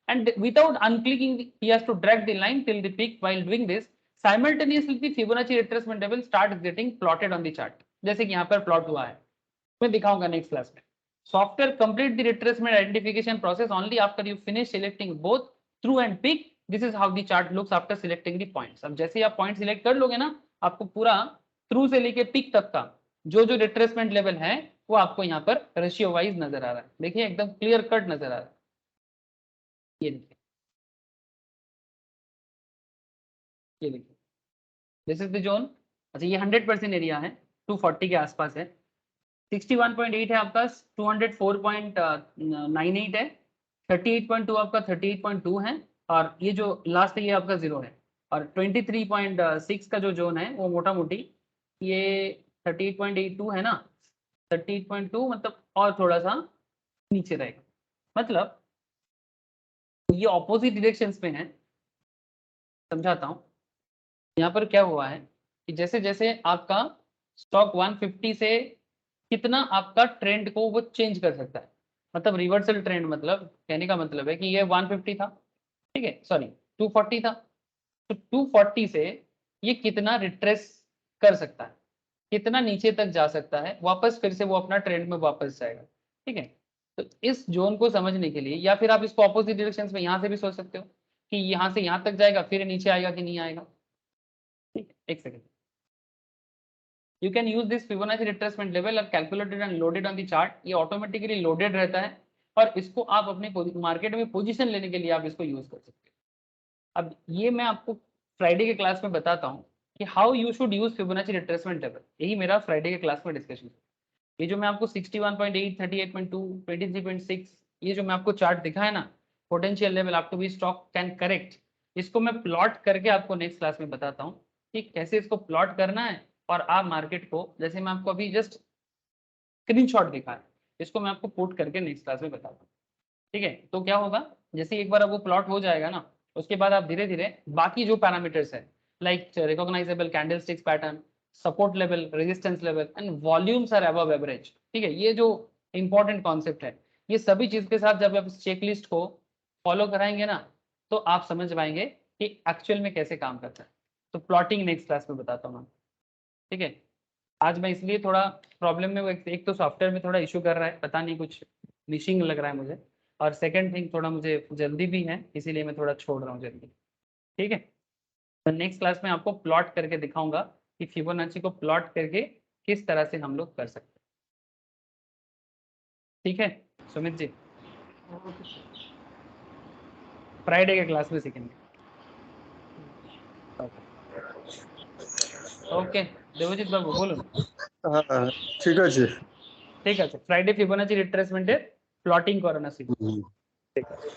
and without unclicking he has to drag the line till the peak. While doing this, simultaneously the Fibonacci retracement level starts getting plotted on the chart. जैसे कि यहाँ पर plot हुआ है, मैं दिखाऊंगा नेक्स्ट क्लास में। Software complete the retracement identification process only after you finish selecting both through and peak. This is how the chart looks after selecting the points. अब जैसे ही आप पॉइंट सिलेक्ट कर लोगे ना, आपको पूरा थ्रू से लेके पिक तक का जो जो रिट्रेसमेंट लेवल है वो आपको यहाँ पर रेशियो वाइज नजर आ रहा है। देखिए एकदम क्लियर कट नजर आ रहा है। ये देखिए, ये देखिए, दिस इज द जोन। अच्छा ये 100% एरिया है, 240 के आसपास है। 61.8 है आपका, 204.98 है, 38.2 आपका 38.2 है, और ये जो लास्ट है ये आपका 0 है। और 23.6 का जो जोन है वो मोटा मोटी ये 38.82 है ना, 38.2 मतलब और थोड़ा सा नीचे रहेगा। मतलब ये ऑपोजिट डायरेक्शंस में है। समझाता हूँ, यहाँ पर क्या हुआ है कि जैसे जैसे आपका स्टॉक 150 से कितना आपका ट्रेंड को वो चेंज कर सकता है, मतलब रिवर्सल ट्रेंड, मतलब कहने का मतलब है कि ये 150 था, ठीक है, सॉरी 240 था, तो 240 से ये कितना रिट्रेस कर सकता है, कितना नीचे तक जा सकता है, वापस फिर से वो अपना ट्रेंड में वापस जाएगा, ठीक है। तो इस जोन को समझने के लिए, या फिर आप इसको ऑपोजिट डायरेक्शन में यहाँ से भी सोच सकते हो कि यहाँ से यहाँ तक जाएगा फिर नीचे आएगा कि नहीं आएगा, ठीक है। एक second, you can use this Fibonacci retracement level और calculated and loaded on the chart। ये ऑटोमेटिकली लोडेड रहता है और इसको आप अपने मार्केट में पोजीशन लेने के लिए आप इसको यूज कर सकते हैं। अब ये मैं आपको फ्राइडे के क्लास में बताता हूँ कि how you should use Fibonacci retracement level। यही मेरा फ्राइडे के क्लास में डिस्कशन है। ये जो मैं आपको 61.8, 38.2, 23.6 ये जो मैं आपको चार्ट दिखा है ना, potential level up to be stock can correct, इसको मैं प्लॉट करके आपको नेक्स्ट क्लास में बताता हूँ कि कैसे इसको प्लॉट करना है। और आप मार्केट को, जैसे मैं आपको अभी जस्ट स्क्रीनशॉट दिखा है, इसको मैं आपको पुट करके नेक्स्ट क्लास में बताता हूँ, ठीक है। तो क्या होगा, जैसे एक बार अब वो प्लॉट हो जाएगा ना, उसके बाद आप धीरे धीरे बाकी जो पैरामीटर्स है like recognisable candlesticks pattern, support level, resistance level and volumes are above average, ठीक है, ये जो इंपॉर्टेंट कॉन्सेप्ट है, ये सभी चीज के साथ जब आप इस चेकलिस्ट को फॉलो कराएंगे ना, तो आप समझ पाएंगे कि एक्चुअल में कैसे काम करता है। तो प्लॉटिंग नेक्स्ट क्लास में बताता हूँ, ठीक है। आज मैं इसलिए थोड़ा प्रॉब्लम में, एक तो सॉफ्टवेयर में थोड़ा इशू कर रहा है, पता नहीं कुछ मिशिंग लग रहा है मुझे, और सेकंड थिंग थोड़ा मुझे जल्दी भी है, इसीलिए मैं थोड़ा छोड़ रहा हूँ जल्दी, ठीक है। तो नेक्स्ट क्लास में आपको प्लॉट करके दिखाऊंगा कि फिबोनाची को प्लॉट करके किस तरह से हम लोग कर सकते हैं, ठीक है सुमित जी। फ्राइडे के क्लास में सीखेंगे। ओके देवजीत बाबू बोलून। হ্যাঁ ঠিক আছে। ঠিক আছে, ফ্রাইডে ফিবোনাচি রিট্রেসমেন্টের প্লটিং করানো শিখব, ঠিক আছে।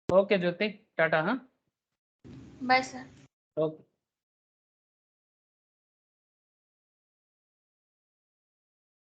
ওকে জ্যোতি, টাটা। হ্যাঁ बाय सर। ओके।